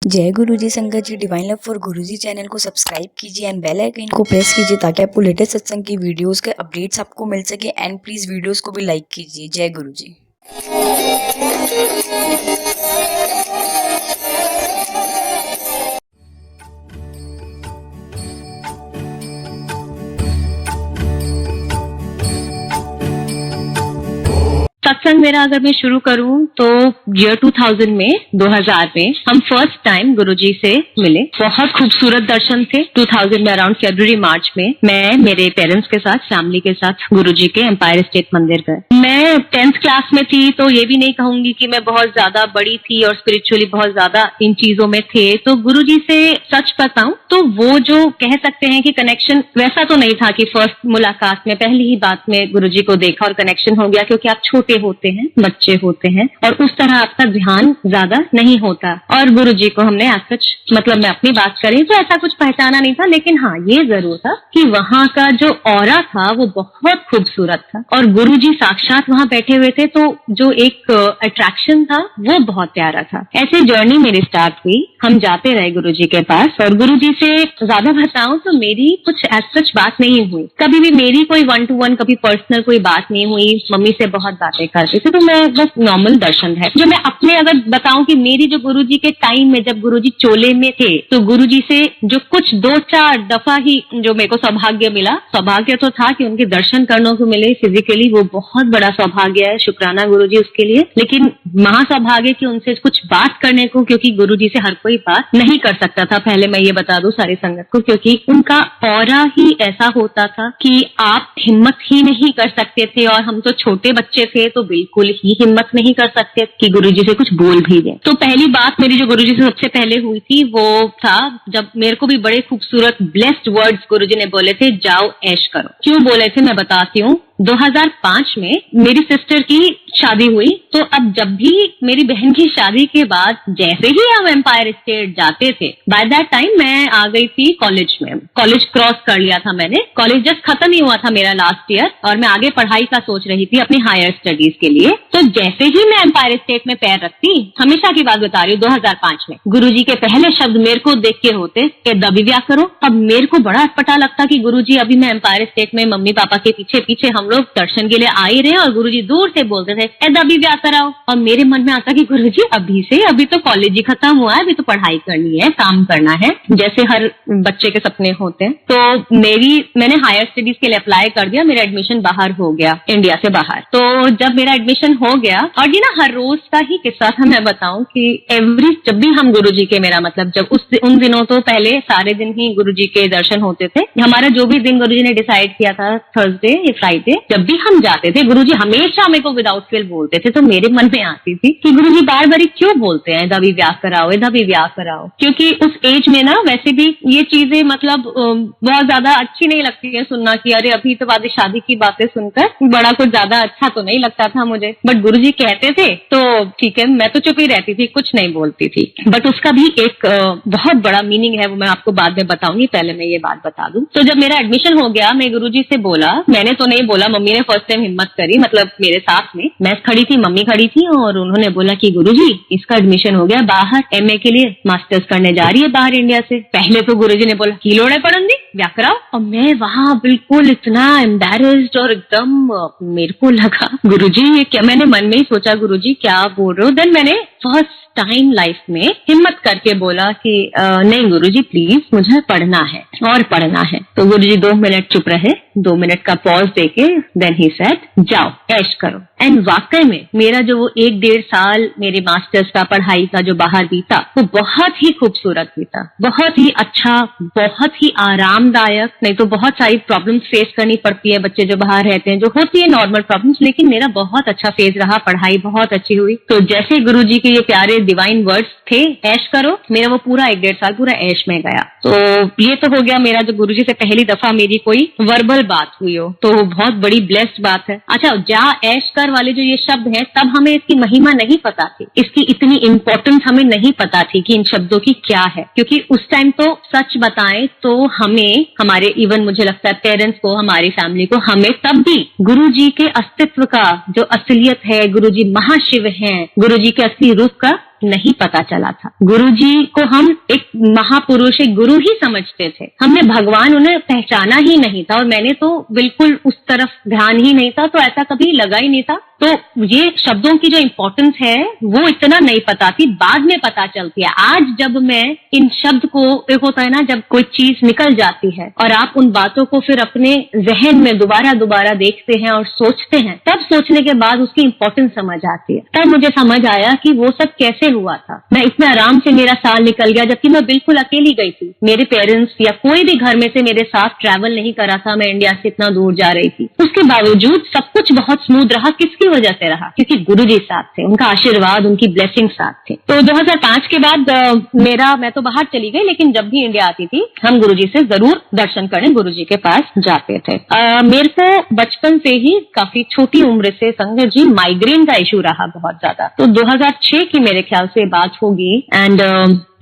जय गुरुजी संगत जी। Divine love for Guruji channel को सब्सक्राइब कीजिए एंड बेल आइकन को प्रेस कीजिए ताकि आपको लेटेस्ट सत्संग की वीडियोस के अपडेट्स आपको मिल सके। एंड प्लीज वीडियोस को भी लाइक कीजिए। जय गुरुजी। सत्संग मेरा अगर मैं शुरू करूं तो ईयर 2000 में हम फर्स्ट टाइम गुरुजी से मिले। बहुत खूबसूरत दर्शन थे। 2000 में अराउंड फरवरी मार्च में मैं मेरे पेरेंट्स के साथ, फैमिली के साथ गुरुजी के एम्पायर स्टेट मंदिर गए। मैं 10th क्लास में थी तो ये भी नहीं कहूंगी कि मैं बहुत ज्यादा बड़ी थी और स्पिरिचुअली बहुत ज्यादा इन चीजों में थे। तो गुरुजी से सच बताऊं तो वो जो कह सकते हैं कि कनेक्शन वैसा तो नहीं था कि फर्स्ट मुलाकात में पहली ही बात में गुरुजी को देखा और कनेक्शन हो गया, क्योंकि आप छोटे होते हैं, बच्चे होते हैं और उस तरह आपका ध्यान ज्यादा नहीं होता। और गुरुजी को हमने आज सच मतलब मैं अपनी बात करें तो ऐसा कुछ पहचाना नहीं था, लेकिन हाँ ये जरूर था कि वहाँ का जो ऑरा था वो बहुत खूबसूरत था और गुरुजी साक्षात वहाँ बैठे हुए थे, तो जो एक अट्रैक्शन था वो बहुत प्यारा था। ऐसे जर्नी मेरी स्टार्ट हुई। हम जाते रहे गुरुजी के पास और गुरुजी से ज्यादा बताऊं तो मेरी कुछ एज सच बात नहीं हुई। कभी भी मेरी कोई 1-to-1 कभी पर्सनल कोई बात नहीं हुई। मम्मी से बहुत बातें करते थे तो मैं बस नॉर्मल दर्शन है। जो मैं अपने अगर बताऊं कि मेरी जो गुरुजी के टाइम में जब गुरुजी चोले में थे तो गुरुजी से जो कुछ 2-4 दफा ही जो मेरे को सौभाग्य मिला, सौभाग्य तो था कि उनके दर्शन करने को मिले फिजिकली, वो बहुत बड़ा सौभाग्य है। शुक्राना गुरुजी उसके लिए। लेकिन महासौभाग्य कि उनसे कुछ बात करने को, क्योंकि गुरुजी से हर कोई बात नहीं कर सकता था। पहले मैं ये बता दूं सारी संगत को, क्योंकि उनका ऑरा ही ऐसा होता था कि आप हिम्मत ही नहीं कर सकते थे और हम तो छोटे बच्चे थे तो बिल्कुल ही हिम्मत नहीं कर सकते कि गुरुजी से कुछ बोल भी दें। तो पहली बात मेरी जो गुरुजी से सबसे पहले हुई थी वो था जब मेरे को भी बड़े खूबसूरत ब्लेस्ड वर्ड्स गुरुजी ने बोले थे, जाओ ऐश करो। क्यों बोले थे मैं बताती हूँ। 2005 में मेरी सिस्टर की शादी हुई, तो अब जब भी मेरी बहन की शादी के बाद जैसे ही हम एम्पायर स्टेट जाते थे, बाय दैट टाइम मैं आ गई थी कॉलेज में। कॉलेज क्रॉस कर लिया था मैंने। कॉलेज जस्ट खत्म ही हुआ था मेरा लास्ट ईयर और मैं आगे पढ़ाई का सोच रही थी अपनी हायर स्टडीज के लिए। तो जैसे ही मैं एम्पायर स्टेट में पैर रखती, हमेशा की बात बता रही हूँ, 2005 में गुरुजी के पहले शब्द मेरे को देख के होते कि दबी ब्याह करो। अब मेरे को बड़ा अटपटा लगता कि गुरुजी अभी मैं एम्पायर स्टेट में मम्मी पापा के पीछे पीछे हम लोग दर्शन के लिए आ ही रहे हैं और गुरुजी दूर से बोलते थे ए दबी ब्याह कराओ। और मेरे मन में आता कि गुरुजी अभी से, अभी तो कॉलेज ही खत्म हुआ है, अभी तो पढ़ाई करनी है, काम करना है, जैसे हर बच्चे के सपने होते हैं। तो मैंने हायर स्टडीज के लिए अप्लाई कर दिया। मेरा एडमिशन बाहर हो गया, इंडिया से बाहर। तो जब मेरा एडमिशन हो गया, और ये ना हर रोज का ही किस्सा था मैं बताऊं कि जब भी हम गुरुजी के, मेरा मतलब जब उन दिनों तो पहले सारे दिन ही गुरुजी के दर्शन होते थे। हमारा जो भी दिन गुरुजी ने डिसाइड किया था, थर्सडे या फ्राइडे, जब भी हम जाते थे गुरुजी हमेशा मेरे को विदाउट फेल बोलते थे। तो मेरे मन में आती थी कि गुरुजी बार बार क्यों बोलते हैं दबी ब्याह कराओ, दबी ब्याह कराओ। क्योंकि उस एज में ना वैसे भी ये चीजें मतलब बहुत ज्यादा अच्छी नहीं लगती है सुनना कि अरे अभी तो बाद शादी की बातें सुनकर बड़ा कुछ ज्यादा अच्छा तो नहीं लगता था मुझे। बट गुरुजी कहते थे तो ठीक है, मैं तो चुप ही रहती थी, कुछ नहीं बोलती थी। बट उसका भी एक बहुत बड़ा मीनिंग है, वो मैं आपको बाद में बताऊंगी। पहले मैं ये बात बता दूं। तो जब मेरा एडमिशन हो गया, मैं गुरुजी से बोला, मैंने तो नहीं बोला, मम्मी ने फर्स्ट टाइम हिम्मत करी, मतलब मेरे साथ में मैं खड़ी थी, मम्मी खड़ी थी, और उन्होंने बोला कि गुरुजी इसका एडमिशन हो गया बाहर, एमए के लिए मास्टर्स करने जा रही है बाहर इंडिया से। पहले तो गुरुजी ने बोला की लोड़े पड़न दी ब्याह कराओ। और मैं वहां बिल्कुल इतना एम्बेरेस्ड और एकदम मेरे को लगा गुरुजी ये क्या, मैंने मन में ही सोचा गुरुजी क्या बोल रहे हो। देन मैंने फर्स्ट टाइम लाइफ में हिम्मत करके बोला कि नहीं गुरुजी प्लीज मुझे पढ़ना है और पढ़ना है। तो गुरुजी 2 मिनट चुप रहे, 2 मिनट का पॉज देके देन ही सेड जाओ ऐश करो। एंड वाकई में मेरा जो वो 1-1.5 साल मेरे मास्टर्स का पढ़ाई का जो बाहर बीता वो बहुत ही खूबसूरत बीता, बहुत ही अच्छा, बहुत ही आरामदायक। नहीं तो बहुत सारी प्रॉब्लम्स फेस करनी पड़ती है बच्चे जो बाहर रहते हैं, जो होती है नॉर्मल प्रॉब्लम्स, लेकिन मेरा बहुत अच्छा फेज रहा, पढ़ाई बहुत अच्छी हुई। तो जैसे गुरुजी के ये प्यारे डिवाइन वर्ड्स थे ऐश करो, मेरा वो पूरा 1-1.5 साल पूरा ऐश में गया। तो ये तो हो गया मेरा जो गुरुजी से पहली दफा मेरी कोई वर्बल बात हुई हो, तो बहुत बड़ी ब्लेस्ड बात है। अच्छा, जा ऐश कर वाले जो ये शब्द हैं, तब हमें इसकी महिमा नहीं पता थी, इसकी इतनी इंपॉर्टेंस हमें नहीं पता थी कि इन शब्दों की क्या है। क्योंकि उस टाइम तो सच बताएं तो हमें, हमारे इवन मुझे लगता है पेरेंट्स को, हमारी फैमिली को, हमें तब भी गुरुजी के अस्तित्व का जो असलियत है, गुरुजी महाशिव हैं, गुरुजी के असली रूप का नहीं पता चला था। गुरुजी को हम एक महापुरुष, एक गुरु ही समझते थे। हमने भगवान उन्हें पहचाना ही नहीं था और मैंने तो बिल्कुल उस तरफ ध्यान ही नहीं था, तो ऐसा कभी लगा ही नहीं था। तो ये शब्दों की जो इम्पोर्टेंस है वो इतना नहीं पता थी, बाद में पता चलती है। आज जब मैं इन शब्द को, एक होता है ना जब कोई चीज निकल जाती है और आप उन बातों को फिर अपने जहन में दोबारा दोबारा देखते हैं और सोचते हैं, तब सोचने के बाद उसकी इम्पोर्टेंस समझ आती है। तब मुझे समझ आया कि वो सब कैसे हुआ था। मैं इतने आराम से मेरा साल निकल गया, जबकि मैं बिल्कुल अकेली गई थी। मेरे पेरेंट्स या कोई भी घर में से मेरे साथ ट्रैवल नहीं करा था। मैं इंडिया से इतना दूर जा रही थी, उसके बावजूद सब कुछ बहुत स्मूथ रहा। किसकी वजह से रहा? क्योंकि गुरुजी साथ थे, उनका आशीर्वाद, उनकी ब्लेसिंग साथ थे। तो 2005 के बाद मैं तो बाहर चली गई, लेकिन जब भी इंडिया आती थी हम गुरुजी से जरूर दर्शन करने गुरुजी के पास जाते थे। मेरे को बचपन से ही काफी छोटी उम्र से संजय जी माइग्रेन का इशू रहा बहुत ज्यादा। तो 2006 की मेरे ख्याल से बात होगी एंड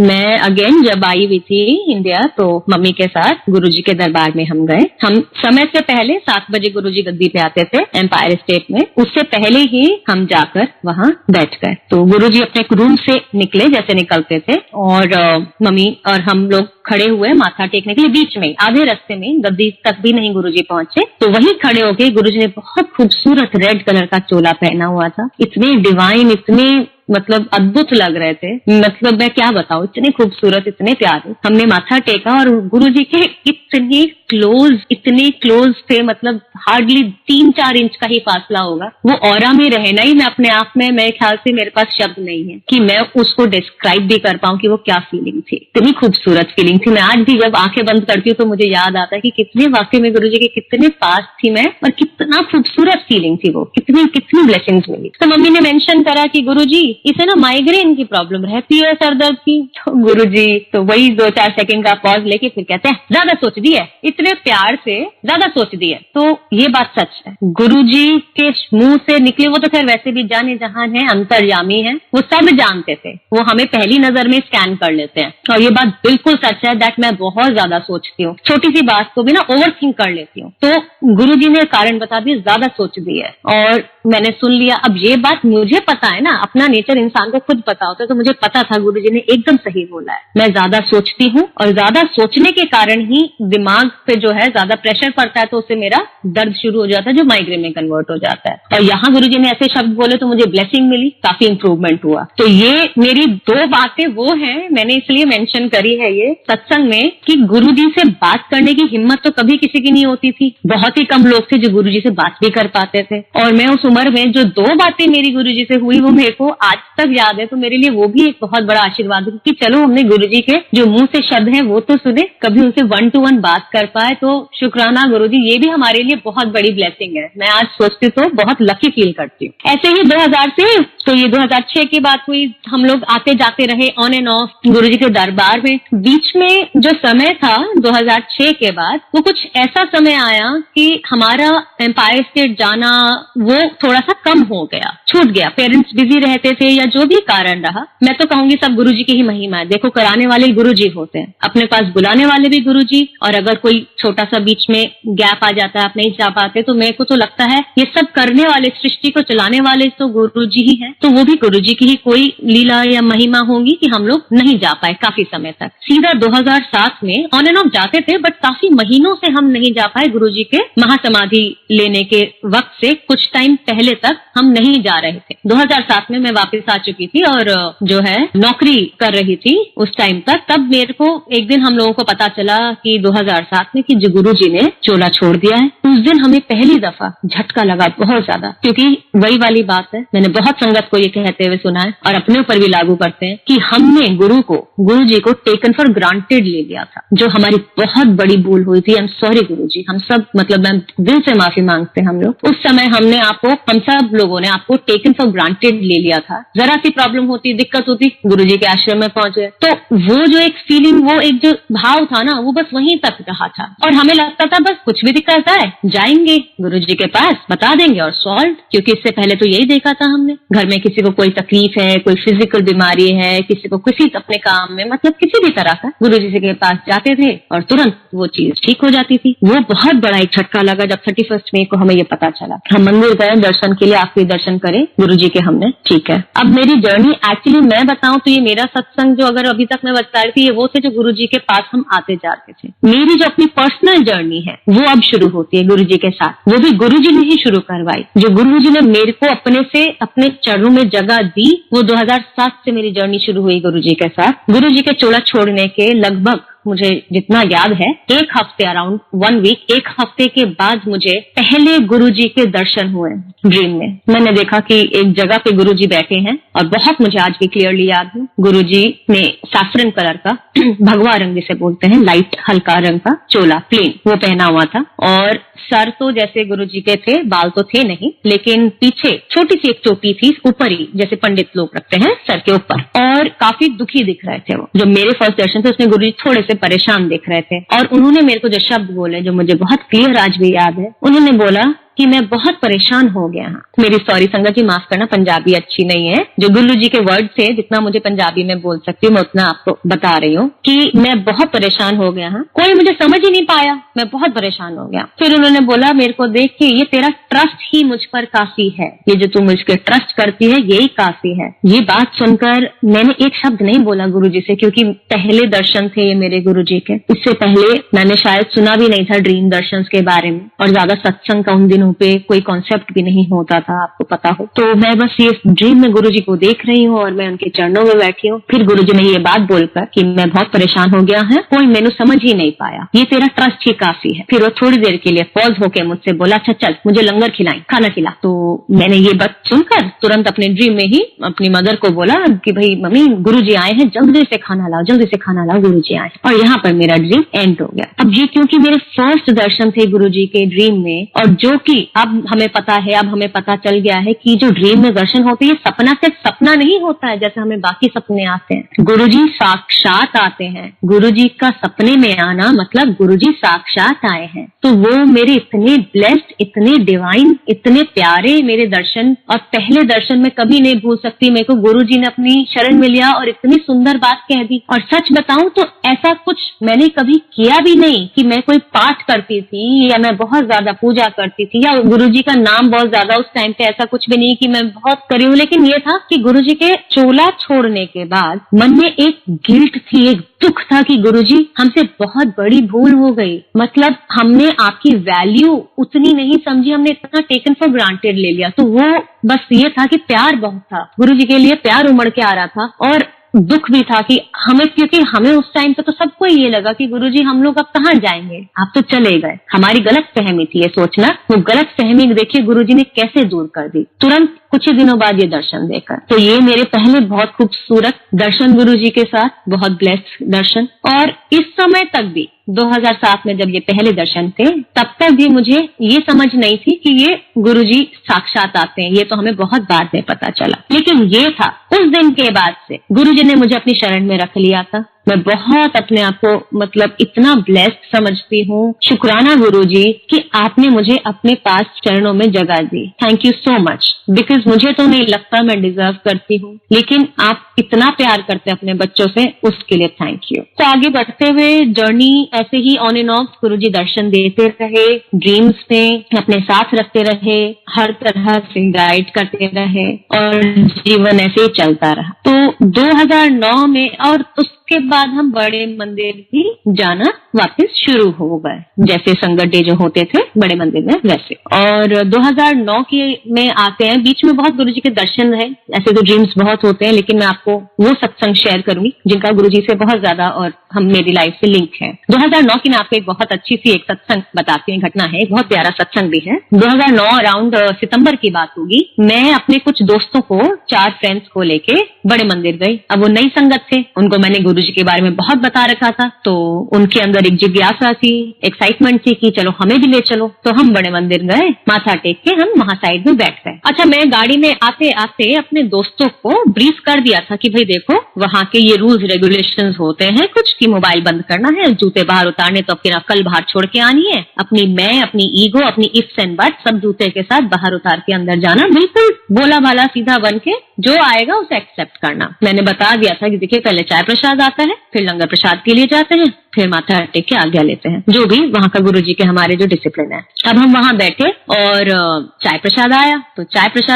मैं अगेन जब आई हुई थी इंडिया, तो मम्मी के साथ गुरुजी के दरबार में हम गए। हम समय से पहले 7 बजे गुरुजी गद्दी पे आते थे एम्पायर स्टेट में, उससे पहले ही हम जाकर वहां बैठ गए। तो गुरुजी अपने रूम से निकले जैसे निकलते थे और मम्मी और हम लोग खड़े हुए माथा टेकने के लिए बीच में, आधे रास्ते में, गद्दी तक भी नहीं गुरुजी पहुंचे। तो वहीं खड़े होके गुरुजी ने बहुत खूबसूरत रेड कलर का चोला पहना हुआ था। इतने डिवाइन, इतने मतलब अद्भुत लग रहे थे। मतलब मैं क्या बताऊं, इतने खूबसूरत, इतने प्यारे। हमने माथा टेका और गुरुजी के इतने क्लोज थे, मतलब हार्डली 3-4 इंच का ही फासला होगा। वो ऑरा में रहना ही मैं अपने आप में, मेरे ख्याल से मेरे पास शब्द नहीं है कि मैं उसको डिस्क्राइब भी कर पाऊं कि वो क्या फीलिंग थी। इतनी खूबसूरत फीलिंग थी। मैं आज भी जब आंखें बंद करती हूँ तो मुझे याद आता है कि कितने वाकई में गुरुजी के कितने पास थी मैं और कितना खूबसूरत फीलिंग थी वो, कितनी ब्लेसिंग्स मिली। तो मम्मी ने मेंशन करा कि गुरुजी इसे ना माइग्रेन की प्रॉब्लम रहती है, सरदर्द की। तो गुरुजी तो वही 2-4 सेकंड का पॉज लेके फिर कहते हैं ज्यादा सोच दी है, इतने प्यार से ज्यादा सोच दी है। तो ये बात सच है, गुरुजी के मुंह से निकले, वो तो खैर वैसे भी जाने जहान है, अंतर्यामी है, वो सब जानते थे। वो हमें पहली नजर में स्कैन कर लेते हैं और ये बात बिल्कुल सच है दैट मैं बहुत ज्यादा सोचती हूँ, छोटी सी बात को भी ना ओवर थिंक कर लेती हूँ। तो गुरुजी ने कारण बता दिया, ज्यादा सोच दी है और मैंने सुन लिया। अब ये बात मुझे पता है ना, अपना नेचर इंसान को खुद पता होता है, तो मुझे पता था गुरुजी ने एकदम सही बोला है। मैं ज्यादा सोचती हूँ और ज्यादा सोचने के कारण ही दिमाग पे जो है ज्यादा प्रेशर पड़ता है, तो उससे मेरा दर्द शुरू हो जाता है जो माइग्रेन में कन्वर्ट हो जाता है। और यहाँ गुरुजी ने ऐसे शब्द बोले तो मुझे ब्लेसिंग मिली, काफी इंप्रूवमेंट हुआ। तो ये मेरी 2 बातें वो हैं, मैंने इसलिए मेंशन करी है ये सत्संग में कि गुरुजी से बात करने की हिम्मत तो कभी किसी की नहीं होती थी। बहुत ही कम लोग थे जो गुरुजी से बात भी कर पाते थे। और मैं उस उम्र में जो 2 बातें मेरी गुरुजी से हुई वो मेरे को आज तक याद है। तो मेरे लिए वो भी एक बहुत बड़ा आशीर्वाद है कि चलो हमने गुरुजी के जो मुंह से शब्द हैं वो तो सुने, कभी उनसे 1 to 1 बात कर पाए। तो शुक्राना गुरुजी, ये भी हमारे लिए बहुत बड़ी ब्लेसिंग है। मैं आज सोचती तो बहुत लकी फील करती हूँ। ऐसे ही 2000 से, तो ये 2006 की बात हुई, हम लोग आते जाते रहे ऑन एंड ऑफ गुरुजी के दरबार में। बीच में जो समय था 2006 के बाद, वो कुछ ऐसा समय आया कि हमारा एम्पायर स्टेट जाना वो थोड़ा सा कम हो गया, छूट गया। पेरेंट्स बिजी रहते थे या जो भी कारण रहा, मैं तो कहूंगी सब गुरुजी की ही महिमा है। देखो, कराने वाले गुरुजी होते हैं, अपने पास बुलाने वाले भी गुरुजी, और अगर कोई छोटा सा बीच में गैप आ जाता है, आप नहीं जा पाते, तो मेरे को तो लगता है ये सब करने वाले, सृष्टि को चलाने वाले तो गुरुजी ही हैं। तो वो भी गुरुजी की ही कोई लीला या महिमा होगी कि हम लोग नहीं जा पाए काफी समय तक। सीधा 2007 में ऑन एंड ऑफ जाते थे, बट काफी महीनों से हम नहीं जा पाए। गुरुजी के महासमाधि लेने के वक्त से कुछ टाइम पहले तक हम नहीं जा रहे थे। 2007 में मैं वापस आ चुकी थी और जो है नौकरी कर रही थी उस टाइम तक। तब मेरे को एक दिन हम लोगों को पता चला कि 2007 में कि जो गुरुजी ने चोला छोड़ दिया है। उस दिन हमें पहली दफा झटका लगा बहुत ज्यादा, क्योंकि वही वाली बात है, मैंने बहुत संगत को ये कहते हुए सुना है और अपने ऊपर भी लागू करते हैं कि हमने गुरुजी को टेकन फॉर ग्रांटेड ले लिया था, जो हमारी बहुत बड़ी भूल हुई थी। आई एम सॉरी गुरुजी, हम सब, मतलब मैं दिल से माफी मांगते हैं हम लोग। उस समय हम सब लोगों ने आपको टेकन फॉर ग्रांटेड ले लिया था। जरा सी प्रॉब्लम होती, दिक्कत होती, गुरुजी के आश्रम में पहुंचे, तो वो जो एक फीलिंग, वो एक जो भाव था ना, वो बस वहीं तक रहा था। और हमें लगता था बस कुछ भी दिक्कत आए जाएंगे गुरुजी के पास, बता देंगे और सॉल्व। क्योंकि इससे पहले तो यही देखा था हमने, घर में किसी को कोई तकलीफ है, कोई फिजिकल बीमारी है, किसी को किसी अपने काम में मतलब किसी भी तरह का, गुरुजी के पास जाते थे और तुरंत वो चीज ठीक हो जाती थी। वो बहुत बड़ा एक झटका लगा जब 31 मई को हमें ये पता चला। हम मंदिर गए दर्शन के लिए, आखिरी दर्शन करे गुरुजी के हमने, ठीक है। अब मेरी जर्नी एक्चुअली मैं बताऊं तो ये मेरा सत्संग जो अगर अभी तक मैं बता रही थी, ये वो थे जो गुरुजी के पास हम आते जाते थे। मेरी जो अपनी पर्सनल जर्नी है वो अब शुरू होती है गुरुजी के साथ, वो भी गुरुजी ने ही शुरू करवाई। जो गुरुजी ने मेरे को अपने से अपने चरणों में जगह दी, वो 2007 से मेरी जर्नी शुरू हुई गुरुजी के साथ। गुरुजी के चोला छोड़ने के लगभग मुझे जितना याद है, एक हफ्ते, अराउंड 1 वीक, एक हफ्ते के बाद मुझे पहले गुरुजी के दर्शन हुए ड्रीम में। मैंने देखा कि एक जगह पे गुरुजी बैठे हैं और बहुत मुझे आज भी क्लियरली याद है, गुरुजी ने सैफरन कलर का भगवा रंग जिसे बोलते हैं, लाइट हल्का रंग का चोला प्लेन वो पहना हुआ था और सर तो जैसे गुरुजी के थे, बाल तो थे नहीं, लेकिन पीछे छोटी सी एक चोटी थी ऊपर ही, जैसे पंडित लोग रखते हैं सर के ऊपर, और काफी दुखी दिख रहे थे वो। जो मेरे फर्स्ट दर्शन थे उसमें गुरुजी थोड़े से परेशान दिख रहे थे और उन्होंने मेरे को जो शब्द बोले जो मुझे बहुत क्लियर आज भी याद है, उन्होंने बोला कि मैं बहुत परेशान हो गया हूँ। मेरी सॉरी संगत जी, माफ करना, पंजाबी अच्छी नहीं है। जो गुरुजी के वर्ड थे, जितना मुझे पंजाबी में बोल सकती हूँ मैं उतना आपको बता रही हूँ कि मैं बहुत परेशान हो गया हूँ, कोई मुझे समझ ही नहीं पाया, मैं बहुत परेशान हो गया। फिर उन्होंने बोला मेरे को देख के, ये तेरा ट्रस्ट ही मुझ पर काफी है, ये जो तू मुझ पर ट्रस्ट करती है यही काफी है। ये बात सुनकर मैंने एक शब्द नहीं बोला गुरुजी से, क्योंकि पहले दर्शन थे ये मेरे गुरुजी के। इससे पहले मैंने शायद सुना भी नहीं था ड्रीम दर्शन के बारे में, और ज्यादा सत्संग का उन दिनों पे कोई कॉन्सेप्ट भी नहीं होता था, आपको पता हो। तो मैं बस ये ड्रीम में गुरुजी को देख रही हूँ और मैं उनके चरणों में बैठी हूँ। फिर गुरुजी ने ये बात बोलकर कि मैं बहुत परेशान हो गया है, कोई मैंने समझ ही नहीं पाया, ये तेरा ट्रस्ट ही काफी है। फिर वो थोड़ी देर के लिए पॉज होके मुझसे बोला, अच्छा चल मुझे लंगर खिलाई, खाना खिला। तो मैंने ये बात सुनकर तुरंत अपने ड्रीम में ही अपनी मदर को बोला कि भाई मम्मी गुरुजी आए हैं, जल्दी से खाना लाओ, जल्दी से खाना लाओ, गुरुजी आए। और यहाँ पर मेरा ड्रीम एंड हो गया। अब ये क्योंकि मेरे फर्स्ट दर्शन थे गुरुजी के ड्रीम में, और जो कि अब हमें पता है, अब हमें पता चल गया है कि जो ड्रीम में दर्शन होते हैं, सपना सिर्फ सपना नहीं होता है जैसे हमें बाकी सपने आते हैं। गुरुजी साक्षात आते हैं। गुरुजी का सपने में आना मतलब गुरुजी साक्षात आए हैं। तो वो मेरे इतने ब्लेस्ड, इतने डिवाइन, इतने प्यारे मेरे दर्शन, और पहले दर्शन में कभी नहीं भूल सकती। मेरे को गुरुजी ने अपनी शरण में लिया और इतनी सुंदर बात कह दी। और सच बताऊं तो ऐसा कुछ मैंने कभी किया भी नहीं कि मैं कोई पाठ करती थी या मैं बहुत ज्यादा पूजा करती थी या गुरुजी का नाम बहुत ज्यादा, उस टाइम पे ऐसा कुछ भी नहीं कि मैं बहुत करी हूँ। लेकिन ये था कि गुरुजी के चोला छोड़ने के बाद मन में एक गिल्ट थी, एक दुख था कि गुरुजी हमसे बहुत बड़ी भूल हो गई। मतलब हमने आपकी वैल्यू उतनी नहीं समझी, हमने इतना टेकन फॉर ग्रांटेड ले लिया। तो वो बस ये था कि प्यार बहुत था, गुरुजी के लिए प्यार उमड़ के आ रहा था, और दुख भी था कि हमें, क्योंकि हमें उस टाइम पे तो सबको ये लगा कि गुरुजी हम लोग अब कहाँ जाएंगे, आप तो चले गए। हमारी गलत फहमी थी ये सोचना। वो गलत फहमी देखिए गुरुजी ने कैसे दूर कर दी तुरंत कुछ ही दिनों बाद ये दर्शन देकर। तो ये मेरे पहले बहुत खूबसूरत दर्शन गुरुजी के साथ, बहुत ब्लेस्ड दर्शन। और इस समय तक भी 2007 में जब ये पहले दर्शन थे, तब तक भी मुझे ये समझ नहीं थी कि ये गुरुजी साक्षात आते हैं। ये तो हमें बहुत बाद में पता चला। लेकिन ये था उस दिन के बाद से गुरुजी ने मुझे अपनी शरण में रख लिया था। मैं बहुत अपने आप को मतलब इतना ब्लेस्ड समझती हूँ। शुक्राना गुरुजी कि आपने मुझे अपने पास चरणों में जगह दी। Thank you so much, because मुझे तो नहीं लगता मैं डिजर्व करती हूँ, लेकिन आप इतना प्यार करते हैं अपने बच्चों से, उसके लिए थैंक यू। तो आगे बढ़ते हुए जर्नी ऐसे ही ऑन एंड ऑफ गुरुजी दर्शन देते रहे, ड्रीम्स में अपने साथ रखते रहे, हर तरह से गाइड करते रहे, और जीवन ऐसे ही चलता रहा। तो 2009 में और उसके बाद हम बड़े मंदिर भी जाना वापस शुरू हो गए, जैसे संगत डे जो होते थे बड़े मंदिर में वैसे। और 2009 में आते हैं, बीच में बहुत गुरुजी के दर्शन रहे। ऐसे तो ड्रीम्स बहुत होते हैं, लेकिन मैं आपको वो सत्संग शेयर करूंगी जिनका गुरुजी से बहुत ज्यादा और हम मेरी लाइफ से लिंक है। 2009 की मैं आपको एक बहुत अच्छी सी एक सत्संग बताती हूँ, घटना है, बहुत प्यारा सत्संग भी है। 2009 अराउंड सितंबर की बात होगी। मैं अपने कुछ दोस्तों को, 4 फ्रेंड्स को लेके बड़े मंदिर गई। अब वो नई संगत थे, उनको मैंने गुरुजी के बारे में बहुत बता रखा था, तो उनके अंदर एक जिज्ञासा थी, एक्साइटमेंट थी कि चलो हमें भी ले चलो। तो हम बड़े मंदिर गए, माथा टेक के हम वहां साइड में बैठ गए। अच्छा, मैं गाड़ी में आते आते अपने दोस्तों को ब्रीफ कर दिया था कि भाई देखो वहां के ये रूल्स रेगुलेशंस होते हैं कुछ, कि मोबाइल बंद करना है, जूते बाहर उतारने तो अपनी अक्ल बाहर छोड़ के आनी है, अपनी मैं, अपनी ईगो, अपनी इफ्स एंड बट्स सब जूते के साथ बाहर उतार के अंदर जाना, बिल्कुल भोला भाला सीधा बन के जो आएगा उसे एक्सेप्ट करना। मैंने बता दिया था कि देखिए पहले चाय प्रसाद आता है, फिर लंगर प्रसाद के लिए जाते हैं, फिर माथा टेक के आज्ञा लेते हैं, जो भी वहां का गुरुजी के हमारे जो डिसिप्लिन है। अब हम वहां बैठे और चाय प्रसाद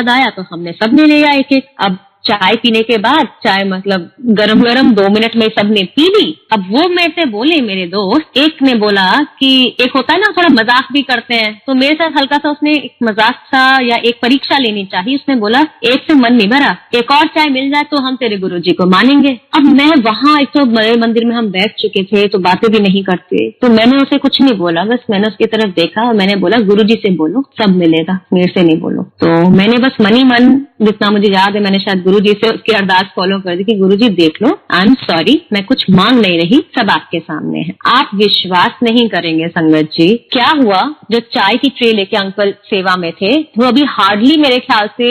आया, तो हमने सबने लिया एक एक। अब चाय पीने के बाद, चाय मतलब गरम गरम 2 मिनट में सबने पी ली। अब वो मेरे से बोले, मेरे दोस्त, एक ने बोला कि एक होता है ना थोड़ा मजाक भी करते हैं, तो मेरे साथ हल्का सा उसने एक मजाक सा या एक परीक्षा लेनी चाहिए। उसने बोला एक से मन नहीं भरा, एक और चाय मिल जाए तो हम तेरे गुरुजी को मानेंगे। अब मैं वहां, एक तो बड़े मंदिर में हम बैठ चुके थे तो बातें भी नहीं करते, तो मैंने उसे कुछ नहीं बोला, बस मैंने उसकी तरफ देखा और मैंने बोला गुरुजी से बोलो, सब मिलेगा, मेरे से नहीं बोलो। तो मैंने बस मन ही मन, जितना मुझे याद है, मैंने शायद गुरुजी से उसकी अरदास फॉलो कर दी कि गुरुजी देख लो, आई एम सॉरी, मैं कुछ मांग नहीं रही, सब आपके सामने है। आप विश्वास नहीं करेंगे संगत जी, क्या हुआ, जो चाय की ट्रे लेके अंकल सेवा में थे, वो अभी हार्डली मेरे ख्याल से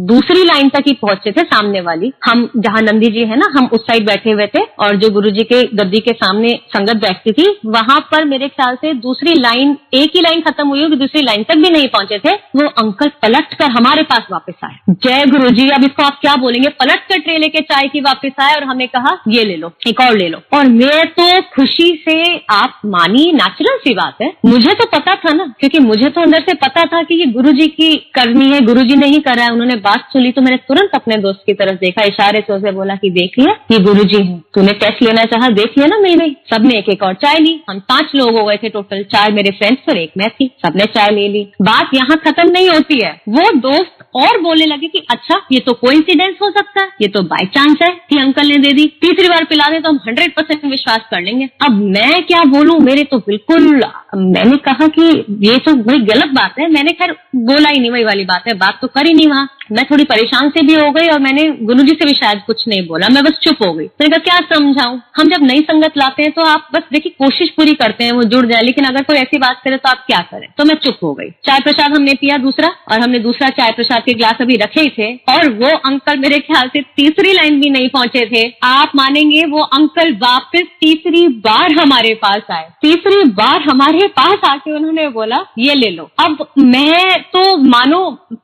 दूसरी लाइन तक ही पहुंचे थे, सामने वाली। हम जहाँ नंदी जी है ना, हम उस साइड बैठे हुए थे और जो गुरुजी के गद्दी के सामने संगत बैठती थी, वहां पर मेरे ख्याल से दूसरी लाइन, एक ही लाइन खत्म हुई होगी, दूसरी लाइन तक भी नहीं पहुंचे थे। वो अंकल पलट कर हमारे पास वापस आए, जय गुरुजी, अब इसको आप क्या बोलेंगे, पलट कर ट्रे लेके चाय की वापस आए और हमें कहा ये ले लो, एक और ले लो। और मैं तो खुशी से, आप मानी, नेचुरल सी बात है, मुझे तो पता था ना, क्योंकि मुझे तो अंदर से पता था कि ये गुरुजी की करनी है, गुरुजी ने ही करा है। उन्होंने बात सुनी तो मैंने तुरंत अपने दोस्त की तरफ देखा, इशारे से उसे बोला कि देख लिया, ये गुरुजी है, तूने टेस्ट लेना चाहा, देख लिया ना, मिल गई। सबने एक एक और चाय ली, हम 5 लोग हो गए थे टोटल, 4 मेरे फ्रेंड्स और 1 मैं थी, सबने चाय ले ली। बात यहाँ खत्म नहीं होती है, वो दोस्त और बोलने लगे कि अच्छा ये तो कोइंसिडेंस हो सकता है, ये तो बाय चांस है कि अंकल ने दे दी, तीसरी बार पिला दे तो हम 100% विश्वास कर लेंगे। अब मैं क्या बोलूं, मेरे तो बिल्कुल, मैंने कहा कि ये तो बड़ी गलत बात है, मैंने खैर बोला ही नहीं, वही वाली बात है, बात तो करी नहीं वहां। मैं थोड़ी परेशान से भी हो गई और मैंने गुरुजी से भी शायद कुछ नहीं बोला, मैं बस चुप हो गई। मैंने कहा क्या समझाऊं, हम जब नई संगत लाते हैं तो आप बस देखिए कोशिश पूरी करते हैं वो जुड़ जाए, लेकिन अगर कोई ऐसी बात करे तो आप क्या करें। तो मैं चुप हो गई। चाय प्रसाद हमने पिया दूसरा, और हमने दूसरा चाय प्रसाद के ग्लास अभी रखे ही थे, और वो अंकल मेरे ख्याल से तीसरी लाइन भी नहीं पहुंचे थे। आप मानेंगे, वो अंकल वापस तीसरी बार हमारे पास आए, तीसरी बार हमारे पास आके उन्होंने बोला ये ले लो। अब मैं तो मानो,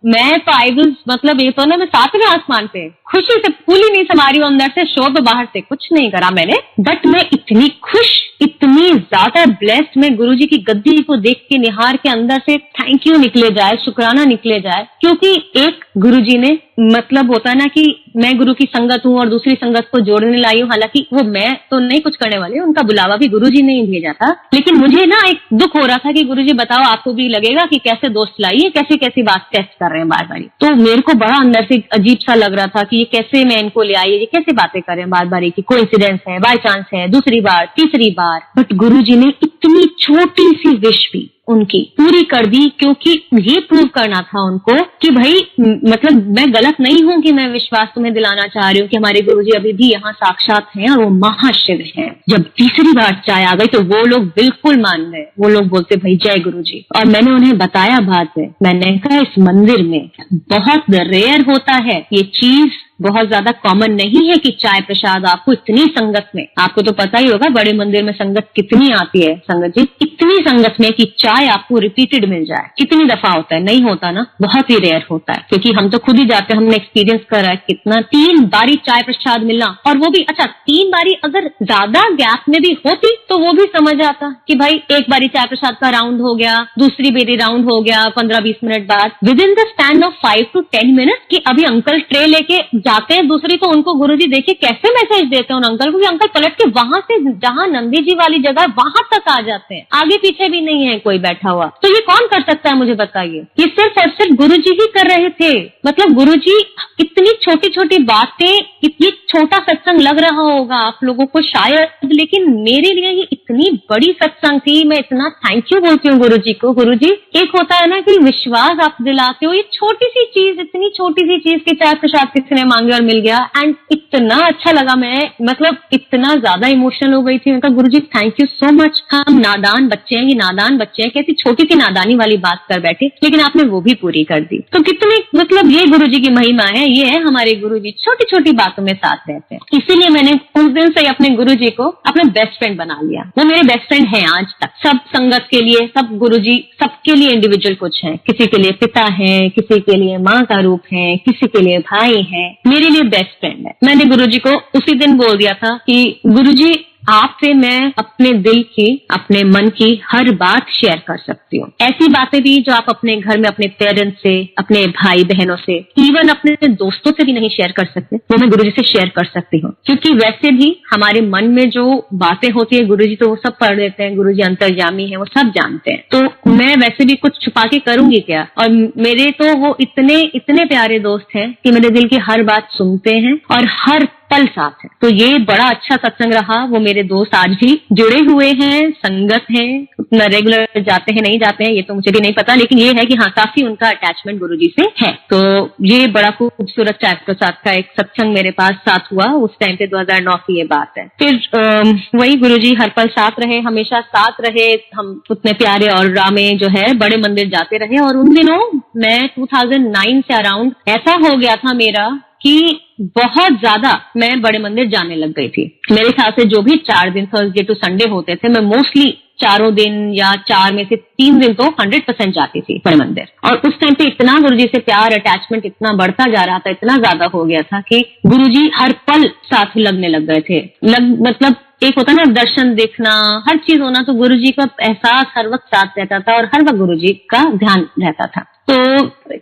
मैं तो आई विल, मतलब ये तो ना मैं 7वें आसमान पे, खुशी से फूली नहीं समारी हूँ अंदर से, शोर तो बाहर से कुछ नहीं करा मैंने, बट मैं इतनी खुश, इतनी ज्यादा ब्लेस्ड, मैं गुरुजी की गद्दी को देख के, निहार के अंदर से थैंक यू निकले जाए, शुक्राना निकले जाए, क्योंकि एक गुरुजी ने, मतलब होता है ना कि मैं गुरु की संगत हूँ और दूसरी संगत को जोड़ने लाई हूँ, हालांकि वो मैं तो नहीं कुछ करने वाली, उनका बुलावा भी गुरुजी ने ही भेजा था, लेकिन मुझे ना एक दुख हो रहा था कि गुरुजी बताओ आपको भी लगेगा कि कैसे दोस्त लाइए, कैसी कैसी बात टेस्ट कर रहे हैं बार बार। तो मेरे को बड़ा अंदर से अजीब सा लग रहा था कि ये कैसे मैं इनको ले आई, ये कैसे बातें कर रहे हैं बार बार, की कोइंसिडेंस है, बाय चांस है, दूसरी बार, तीसरी बार। बट गुरुजी ने इतनी छोटी सी विश भी उनकी पूरी कर दी, क्योंकि ये प्रूव करना था उनको कि भाई, मतलब मैं गलत नहीं हूं कि मैं विश्वास तुम्हें दिलाना चाह रही हूँ कि हमारे गुरुजी अभी भी यहाँ साक्षात हैं और वो महाशिव हैं। जब तीसरी बार चाय आ गई तो वो लोग बिल्कुल मान गए, वो लोग बोलते भाई जय गुरुजी। और मैंने उन्हें बताया बाद में, मैंने कहा इस मंदिर में बहुत रेयर होता है ये चीज, बहुत ज्यादा कॉमन नहीं है कि चाय प्रसाद आपको इतनी संगत में, आपको तो पता ही होगा बड़े मंदिर में संगत कितनी आती है संगत जी, इतनी संगत में कि चाय आपको रिपीटेड मिल जाए, कितनी दफा होता है, नहीं होता ना, बहुत ही रेयर होता है। क्योंकि हम तो खुद ही जाते हैं, हमने एक्सपीरियंस करा है कितना, 3 बारी चाय प्रसाद मिलना, और वो भी अच्छा 3 बारी अगर ज्यादा गैप में भी होती तो वो भी समझ आता कि भाई एक बारी चाय प्रसाद का राउंड हो गया, दूसरी बारी राउंड हो गया 15-20 मिनट बाद, with in the span of 5 to 10 minute, कि अभी अंकल ट्रे लेके जाते हैं दूसरी, तो उनको गुरुजी देखिए कैसे मैसेज देते हैं उन अंकल को, कि अंकल पलट के वहां से जहां नंदी जी वाली जगह वहां तक आ जाते हैं, आगे पीछे भी नहीं है कोई बैठा हुआ। तो ये कौन कर सकता है मुझे बताइए, ये सिर्फ और सिर्फ गुरुजी ही कर रहे थे। मतलब गुरुजी, इतनी छोटी छोटी बातें, इतनी छोटा सत्संग लग रहा होगा आप लोगों को शायद, लेकिन मेरे लिए ये इतनी बड़ी सत्संग थी। मैं इतना थैंक यू बोलती हूँ गुरुजी को। गुरुजी, एक होता है ना कि विश्वास आप दिलाते हो, ये छोटी सी चीज, इतनी छोटी सी चीज की चाय प्रसाद किसी ने मांगे और मिल गया। एंड इतना अच्छा लगा, मैं मतलब इतना ज्यादा इमोशनल हो गई थी। मैं कहा गुरुजी थैंक यू सो मच, हम नादान बच्चे हैं, ये नादान बच्चे हैं, कैसी छोटी सी नादानी वाली बात कर बैठे, लेकिन आपने वो भी पूरी कर दी। तो कितनी मतलब ये गुरुजी की महिमा है, ये है हमारे गुरुजी, छोटी छोटी बातों में साथ रहते हैं। इसीलिए मैंने उस दिन से अपने गुरुजी को अपना बेस्ट फ्रेंड बना लिया। वो मेरे बेस्ट फ्रेंड हैं आज तक। सब संगत के लिए, सब गुरुजी सबके लिए इंडिविजुअल कुछ है, किसी के लिए पिता है, किसी के लिए माँ का रूप है, किसी के लिए भाई है, मेरे लिए बेस्ट फ्रेंड है। मैंने गुरुजी को उसी दिन बोल दिया था कि गुरुजी आपसे मैं अपने दिल की, अपने मन की हर बात शेयर कर सकती हूँ। ऐसी बातें भी जो आप अपने घर में अपने पेरेंट्स से, अपने भाई बहनों से, इवन अपने दोस्तों से भी नहीं शेयर कर सकते, वो मैं गुरुजी से शेयर कर सकती हूँ। क्योंकि वैसे भी हमारे मन में जो बातें होती है, गुरुजी तो वो सब पढ़ लेते हैं, गुरुजी अंतर्यामी है, वो सब जानते हैं। तो मैं वैसे भी कुछ छुपा के करूंगी क्या। और मेरे तो वो इतने इतने प्यारे दोस्त हैं कि मेरे दिल की हर बात सुनते हैं और हर पल साथ है। तो ये बड़ा अच्छा सत्संग रहा। वो मेरे दोस्त आज भी जुड़े हुए हैं, संगत हैं, उतना रेगुलर जाते हैं नहीं जाते हैं ये तो मुझे भी नहीं पता, लेकिन ये है कि हाँ काफी उनका अटैचमेंट गुरुजी से है। तो ये बड़ा खूबसूरत चार प्रसाद का एक सत्संग मेरे पास साथ हुआ। उस टाइम पे 2009 की ये बात है। फिर वही गुरुजी हर पल साथ रहे, हमेशा साथ रहे। हम उतने प्यारे और रामे जो है बड़े मंदिर जाते रहे। और उन दिनों मैं 2009 से अराउंड ऐसा हो गया था मेरा कि बहुत ज्यादा मैं बड़े मंदिर जाने लग गई थी। मेरे ख्याल से जो भी 4 दिन थर्सडे टू संडे होते थे, मैं मोस्टली 4 दिन या 4 में से 3 दिन तो 100% जाती थी बड़े मंदिर। और उस टाइम पे इतना गुरुजी से प्यार, अटैचमेंट इतना बढ़ता जा रहा था, इतना ज्यादा हो गया था कि गुरुजी हर पल साथ लगने लग गए थे। मतलब एक होता ना दर्शन देखना, हर चीज होना, तो गुरुजी का एहसास हर वक्त साथ रहता था और हर वक्त गुरुजी का ध्यान रहता था। तो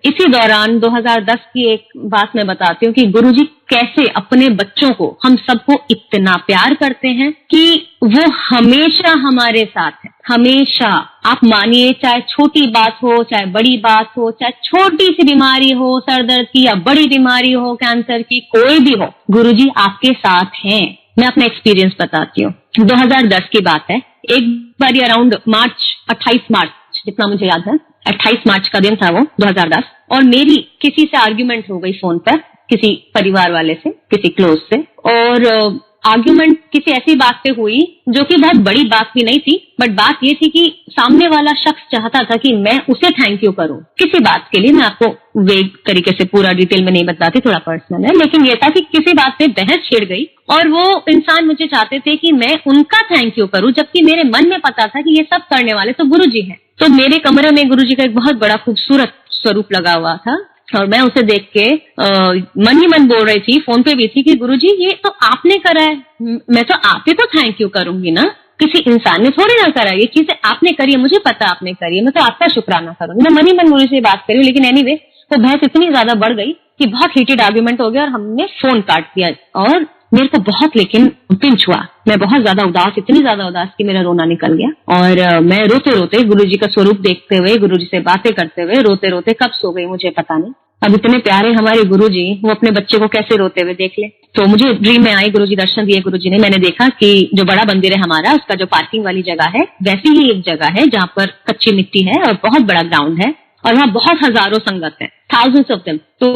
इसी दौरान 2010 की एक बात मैं बताती हूँ कि गुरुजी कैसे अपने बच्चों को, हम सबको इतना प्यार करते हैं कि वो हमेशा हमारे साथ है, हमेशा। आप मानिए, चाहे छोटी बात हो, चाहे बड़ी बात हो, चाहे छोटी सी बीमारी हो, सर दर्द की, या बड़ी बीमारी हो, कैंसर की, कोई भी हो, गुरुजी आपके साथ हैं। मैं अपना एक्सपीरियंस बताती हूँ। 2010 की बात है। एक बार अराउंड 28 मार्च जितना मुझे याद है, 28 मार्च का दिन था वो 2010। और मेरी किसी से आर्ग्यूमेंट हो गई फोन पर, किसी परिवार वाले से, किसी क्लोज से। और आर्ग्यूमेंट किसी ऐसी बात पे हुई जो कि बहुत बड़ी बात भी नहीं थी, बट बात ये थी कि सामने वाला शख्स चाहता था कि मैं उसे थैंक यू करूं किसी बात के लिए। मैं आपको वेग तरीके से पूरा डिटेल में नहीं बताती, थोड़ा पर्सनल है, लेकिन ये था कि किसी बात पे बहस छिड़ गई और वो इंसान मुझे चाहते थे कि मैं उनका थैंक यू करूं, जबकि मेरे मन में पता था कि ये सब करने वाले तो गुरुजी हैं। तो मेरे कमरे में गुरुजी का एक बहुत बड़ा खूबसूरत स्वरूप लगा हुआ था और मैं उसे देख के मन ही मन बोल रही थी, फोन पे भी थी, कि गुरुजी ये तो आपने करा है, मैं तो आप ही तो थैंक यू करूंगी ना, किसी इंसान ने थोड़ी ना करा, ये चीजें आपने करी है, मुझे पता आपने करी है, मैं तो आपका शुक्राना करूंगी। मैं मन ही मन गुरुजी से बात करी, लेकिन एनीवे तो बहस इतनी ज्यादा बढ़ गई कि बहुत हीटेड आर्ग्यूमेंट हो गया और हमने फोन काट दिया। और मेरे को बहुत लेकिन पिंच हुआ, मैं बहुत ज्यादा उदास, इतनी ज्यादा उदास कि मेरा रोना निकल गया। और मैं रोते रोते गुरुजी का स्वरूप देखते हुए, गुरुजी से बातें करते हुए, रोते रोते कब सो गई मुझे पता नहीं। अब इतने प्यारे हमारे गुरुजी, वो अपने बच्चे को कैसे रोते हुए देख ले। तो मुझे ड्रीम में आई, गुरुजी दर्शन दिए गुरुजी ने। मैंने देखा कि जो बड़ा मंदिर है हमारा, उसका जो पार्किंग वाली जगह है, वैसी ही एक जगह है जहाँ पर कच्ची मिट्टी है और बहुत बड़ा ग्राउंड है और वहाँ बहुत हजारों संगत है, thousands of them। तो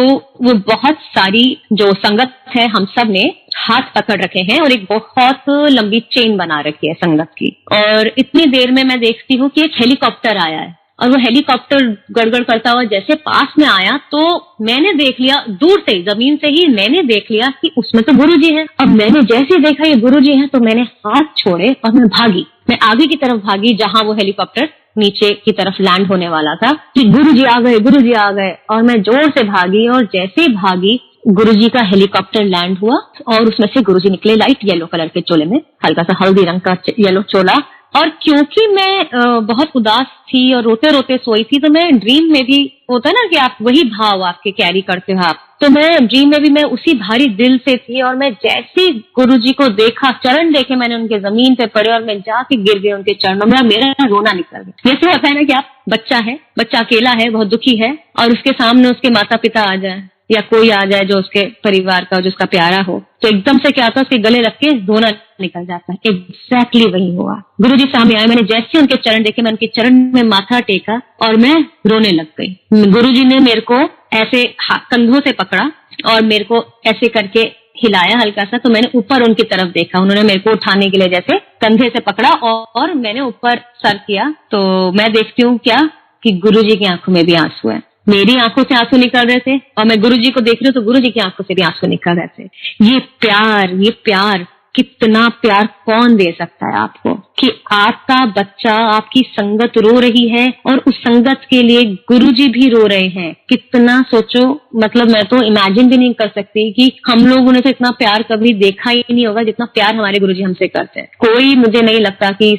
वो बहुत सारी जो संगत है, हम सब ने हाथ पकड़ रखे हैं और एक बहुत लंबी चेन बना रखी है संगत की। और इतनी देर में मैं देखती हूँ कि एक हेलीकॉप्टर आया है और वो हेलीकॉप्टर गड़गड़ करता हुआ जैसे पास में आया तो मैंने देख लिया, दूर से जमीन से ही मैंने देख लिया कि उसमें तो गुरुजी हैं। अब मैंने जैसे देखा ये गुरुजी हैं तो मैंने हाथ छोड़े और मैं भागी, मैं आगे की तरफ भागी जहां वो हेलीकॉप्टर नीचे की तरफ लैंड होने वाला था कि गुरुजी आ गए, गुरुजी आ गए। और मैं जोर से भागी और जैसे भागी गुरुजी का हेलीकॉप्टर लैंड हुआ और उसमें से गुरुजी निकले लाइट येलो कलर के चोले में, हल्का सा हल्दी रंग का येलो चोला। और क्योंकि मैं बहुत उदास थी और रोते रोते सोई थी, तो मैं ड्रीम में भी, होता है ना कि आप वही भाव आपके कैरी करते हो आप, तो मैं ड्रीम में भी मैं उसी भारी दिल से थी। और मैं जैसे गुरुजी को देखा, चरण देखे मैंने उनके, जमीन पे पड़े और मैं जाके गिर गई उनके चरणों में। मेरा रोना निकल गया। जैसे होता है ना कि आप, बच्चा है, बच्चा अकेला है, बहुत दुखी है और उसके सामने उसके माता पिता आ जाए या कोई आ जाए जो उसके परिवार का, जो उसका प्यारा हो, तो एकदम से क्या होता है, उसके गले रख के रोना निकल जाता है। एग्जैक्टली वही हुआ। गुरुजी सामने आए, मैंने जैसे उनके चरण देखे, मैं उनके चरण में माथा टेका और मैं रोने लग गई। गुरुजी ने मेरे को ऐसे कंधों से पकड़ा और मेरे को ऐसे करके हिलाया हल्का सा, तो मैंने ऊपर उनकी तरफ देखा। उन्होंने मेरे को उठाने के लिए जैसे कंधे से पकड़ा और मैंने ऊपर सर किया, तो मैं देखती हूँ क्या कि गुरुजी की आंखों में भी आंसू है। मेरी आंखों से आंसू निकल रहे थे और मैं गुरुजी को देख रही हूँ तो गुरुजी की आंखों से भी आंसू निकल रहे थे। ये प्यार, कितना प्यार कौन दे सकता है आपको कि आपका बच्चा आपकी संगत रो रही है और उस संगत के लिए गुरुजी भी रो रहे हैं। कितना सोचो, मतलब मैं तो इमेजिन भी नहीं कर सकती कि हम लोगों ने तो इतना प्यार कभी देखा ही नहीं होगा जितना प्यार हमारे गुरुजी हमसे करते हैं। कोई, मुझे नहीं लगता कि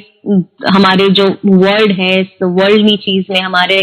हमारे जो वर्ल्ड है, इस वर्ल्डली चीज में, हमारे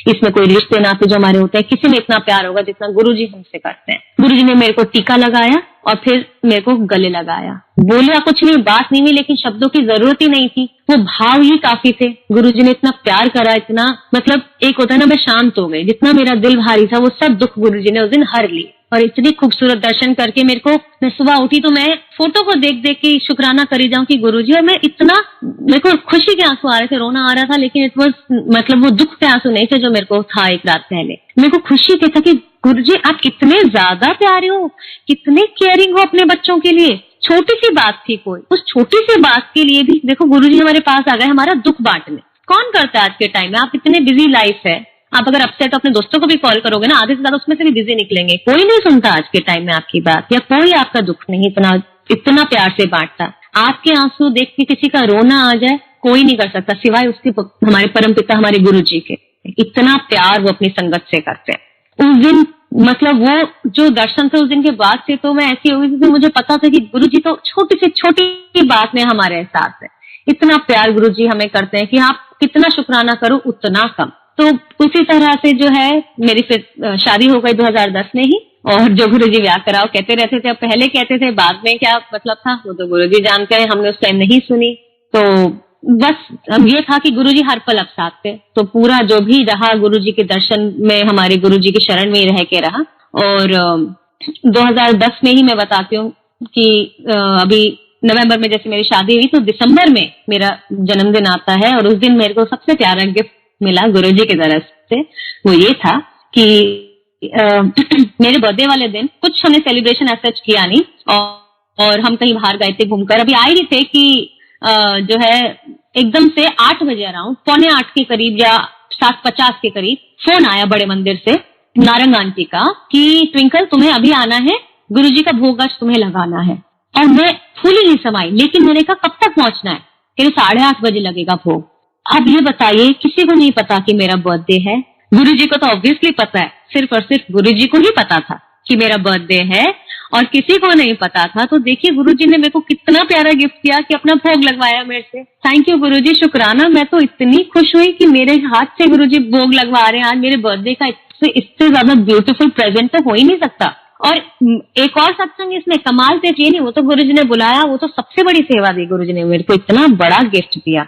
इसमें कोई रिश्ते नाते जो हमारे होते हैं, किसी में इतना प्यार होगा जितना गुरुजी हमसे करते हैं। गुरुजी ने मेरे को टीका लगाया और फिर मेरे को गले लगाया। बोला कुछ नहीं, बात नहीं हुई, लेकिन शब्दों की जरूरत ही नहीं थी, वो भाव ही काफी थे। गुरुजी ने इतना प्यार करा, इतना, मतलब एक होता है ना, मैं शांत हो गई। जितना मेरा दिल भारी था वो सब दुख गुरुजी ने उस दिन हर ली। और इतनी खूबसूरत दर्शन करके मेरे को, मैं सुबह उठी तो मैं फोटो को देख देख के शुक्राना करी जाऊं कि गुरुजी, और मैं इतना, मेरे को खुशी के आंसू आ रहे थे, रोना आ रहा था, लेकिन इट वाज, मतलब वो दुख के आंसू नहीं थे जो मेरे को था एक रात पहले। मेरे को खुशी था कि गुरुजी आप कितने ज्यादा प्यारे हो, कितने केयरिंग हो अपने बच्चों के लिए। छोटी सी बात थी, कोई उस छोटी सी बात के लिए भी देखो गुरुजी हमारे पास आ गए हमारा दुख बांटने। कौन करता है आज के टाइम में? आप इतने बिजी लाइफ है, आप अगर अपसेट अपने दोस्तों को भी कॉल करोगे ना, आधे से ज्यादा उसमें से भी बिजी निकलेंगे। कोई नहीं सुनता आज के टाइम में आपकी बात, या कोई आपका दुख नहीं इतना प्यार से बांटता। आपके आंसू देख के किसी का रोना आ जाए, कोई नहीं कर सकता सिवाय उसके, हमारे परमपिता हमारे गुरुजी के। इतना प्यार वो अपनी संगत से करते हैं। उस दिन, मतलब वो जो दर्शन थे उस दिन के बाद से तो मैं ऐसी हो गई थी, मुझे पता था कि गुरुजी तो छोटी से छोटी बात में हमारे एहसास है। इतना प्यार गुरुजी हमें करते हैं कि आप कितना शुक्राना करो उतना कम। तो उसी तरह से जो है मेरी फिर शादी हो गई 2010 में ही। और जो गुरुजी ब्याह कराओ कहते रहते थे, अब पहले कहते थे, बाद में क्या मतलब था वो तो गुरुजी जानते हैं, हमने उस टाइम नहीं सुनी। तो बस अब ये था कि गुरुजी हर पल अब साथ थे, तो पूरा जो भी रहा गुरुजी के दर्शन में, हमारे गुरुजी की शरण में ही रह के रहा। और 2010 में ही मैं बताती हूँ कि अभी नवंबर में जैसे मेरी शादी हुई, तो दिसंबर में मेरा जन्मदिन आता है और उस दिन मेरे को सबसे प्यारा गिफ्ट मिला गुरुजी की तरफ से। वो ये था कि मेरे बर्थडे वाले दिन कुछ हमने सेलिब्रेशन ऐसा किया नहीं, और हम कहीं बाहर गए थे घूमकर। अभी आए ही थे कि जो है एकदम से 8 बजे अराउंड, 7:45 के करीब या 7:50 के करीब फोन आया बड़े मंदिर से नारंग आंटी का कि ट्विंकल तुम्हें अभी आना है, गुरुजी का भोग आज तुम्हें लगाना है। और मैं फूली नहीं समाई, लेकिन मैंने कहा कब तक पहुंचना है? फिर 8:30 बजे लगेगा भोग। अब ये बताइए, किसी को नहीं पता कि मेरा बर्थडे है। गुरुजी को तो ऑब्वियसली पता है, सिर्फ और सिर्फ गुरुजी को ही पता था कि मेरा बर्थडे है और किसी को नहीं पता था। तो देखिए गुरुजी ने मेरे को कितना प्यारा गिफ्ट किया कि अपना भोग लगवाया मेरे से। थैंक यू गुरुजी, शुक्राना। मैं तो इतनी खुश हुई कि मेरे हाथ से गुरुजी भोग लगवा रहे हैं आज मेरे बर्थडे का। इससे ज्यादा ब्यूटीफुल प्रेजेंट तो हो ही नहीं सकता। और एक और सत्संग इसमें कमाल से ये नहीं, वो तो गुरुजी ने बुलाया, वो तो सबसे बड़ी सेवा दी गुरुजी ने, मेरे को इतना बड़ा गिफ्ट दिया।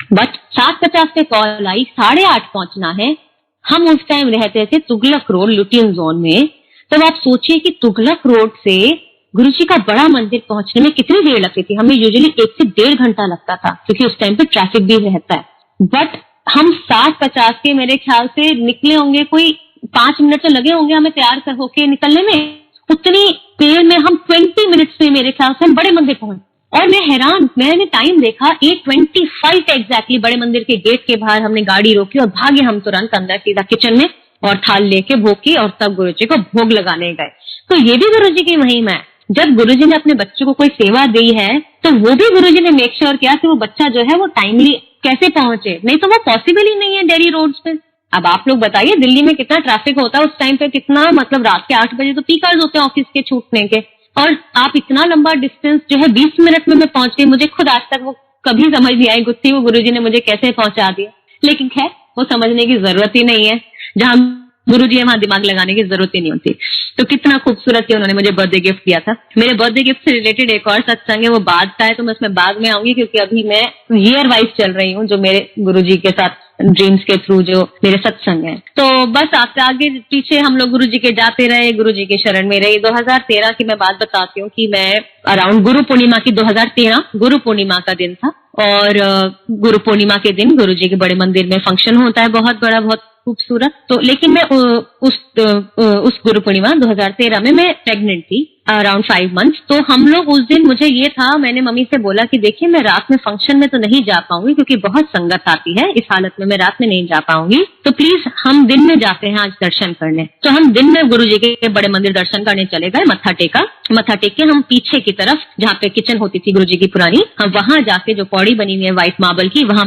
बट 7:50 पे कॉल आई, 8:30 पहुंचना है। हम उस टाइम रहते थे तुगलक रोड लुटियन जोन में। तब आप सोचिए कि तुगलक रोड से गुरुजी का बड़ा मंदिर पहुंचने में कितनी देर लगती थी। हमें यूजुअली 1 से 1.5 घंटा लगता था, क्योंकि उस टाइम पे ट्रैफिक भी रहता है। बट हम 7:50 के मेरे ख्याल से निकले होंगे, कोई 5 मिनट तो लगे होंगे हमें तैयार होके निकलने में। उतनी देर में हम 20 मिनट्स में मेरे ख्याल से हम बड़े मंदिर पहुंचे। और मैं हैरान, मैंने टाइम देखा 8:25 एग्जैक्टली बड़े मंदिर के गेट के बाहर हमने गाड़ी रोकी और भागे हम तुरंत अंदर सीधा किचन में और थाल लेके भोग की, और तब गुरुजी को भोग लगाने गए। तो ये भी गुरुजी की महिमा है। जब गुरुजी ने अपने बच्चों को कोई सेवा दी है तो वो भी गुरुजी ने मेक श्योर किया कि वो बच्चा जो है वो टाइमली कैसे पहुंचे, नहीं तो वो पॉसिबल ही नहीं है डेली रोड्स पे। अब आप लोग बताइए दिल्ली में कितना ट्रैफिक होता है उस टाइम पे, कितना, मतलब रात के 8 बजे तो पीक आवर्स होते हैं ऑफिस के छूटने के। और आप इतना लंबा डिस्टेंस जो है 20 मिनट में मैं पहुंच गई। मुझे खुद आज तक वो कभी समझ नहीं आई गुत्थी वो गुरुजी ने मुझे कैसे पहुंचा दिया। लेकिन खैर वो समझने की जरूरत ही नहीं है, जहां गुरुजी है वहां दिमाग लगाने की जरूरत ही नहीं होती। तो कितना खूबसूरत किया उन्होंने मुझे बर्थडे गिफ्ट दिया था। मेरे बर्थडे गिफ्ट से रिलेटेड एक और सत्संग है, वो बाद का है, तो मैं उसमें बाद में आऊंगी, क्योंकि अभी मैं ईयर वाइज चल रही हूँ जो मेरे गुरुजी के साथ ड्रीम्स के थ्रू जो मेरे सत्संग है। तो बस आपसे आगे पीछे हम लोग गुरुजी के जाते रहे, गुरुजी के शरण में रहे। 2013 की मैं बात बताती हूँ कि मैं अराउंड गुरु पूर्णिमा की, 2013 गुरु पूर्णिमा का दिन था। और गुरु पूर्णिमा के दिन गुरुजी के बड़े मंदिर में फंक्शन होता है बहुत बड़ा, बहुत खूबसूरत। तो लेकिन मैं उस गुरु पूर्णिमा 2013 में मैं प्रेग्नेंट थी अराउंड 5 मंथ्स। तो हम लोग उस दिन, मुझे ये था, मैंने मम्मी से बोला कि देखिए मैं रात में फंक्शन में तो नहीं जा पाऊंगी क्योंकि बहुत संगत आती है, इस हालत में मैं रात में नहीं जा पाऊंगी, तो प्लीज हम दिन में जाते हैं आज दर्शन करने। तो हम दिन में गुरुजी के बड़े मंदिर दर्शन करने चले गए। मत्था टेक के हम पीछे की तरफ जहाँ पे किचन होती थी गुरुजी की पुरानी, हम वहां जाके, जो पौड़ी बनी हुई है व्हाइट मार्बल की, वहां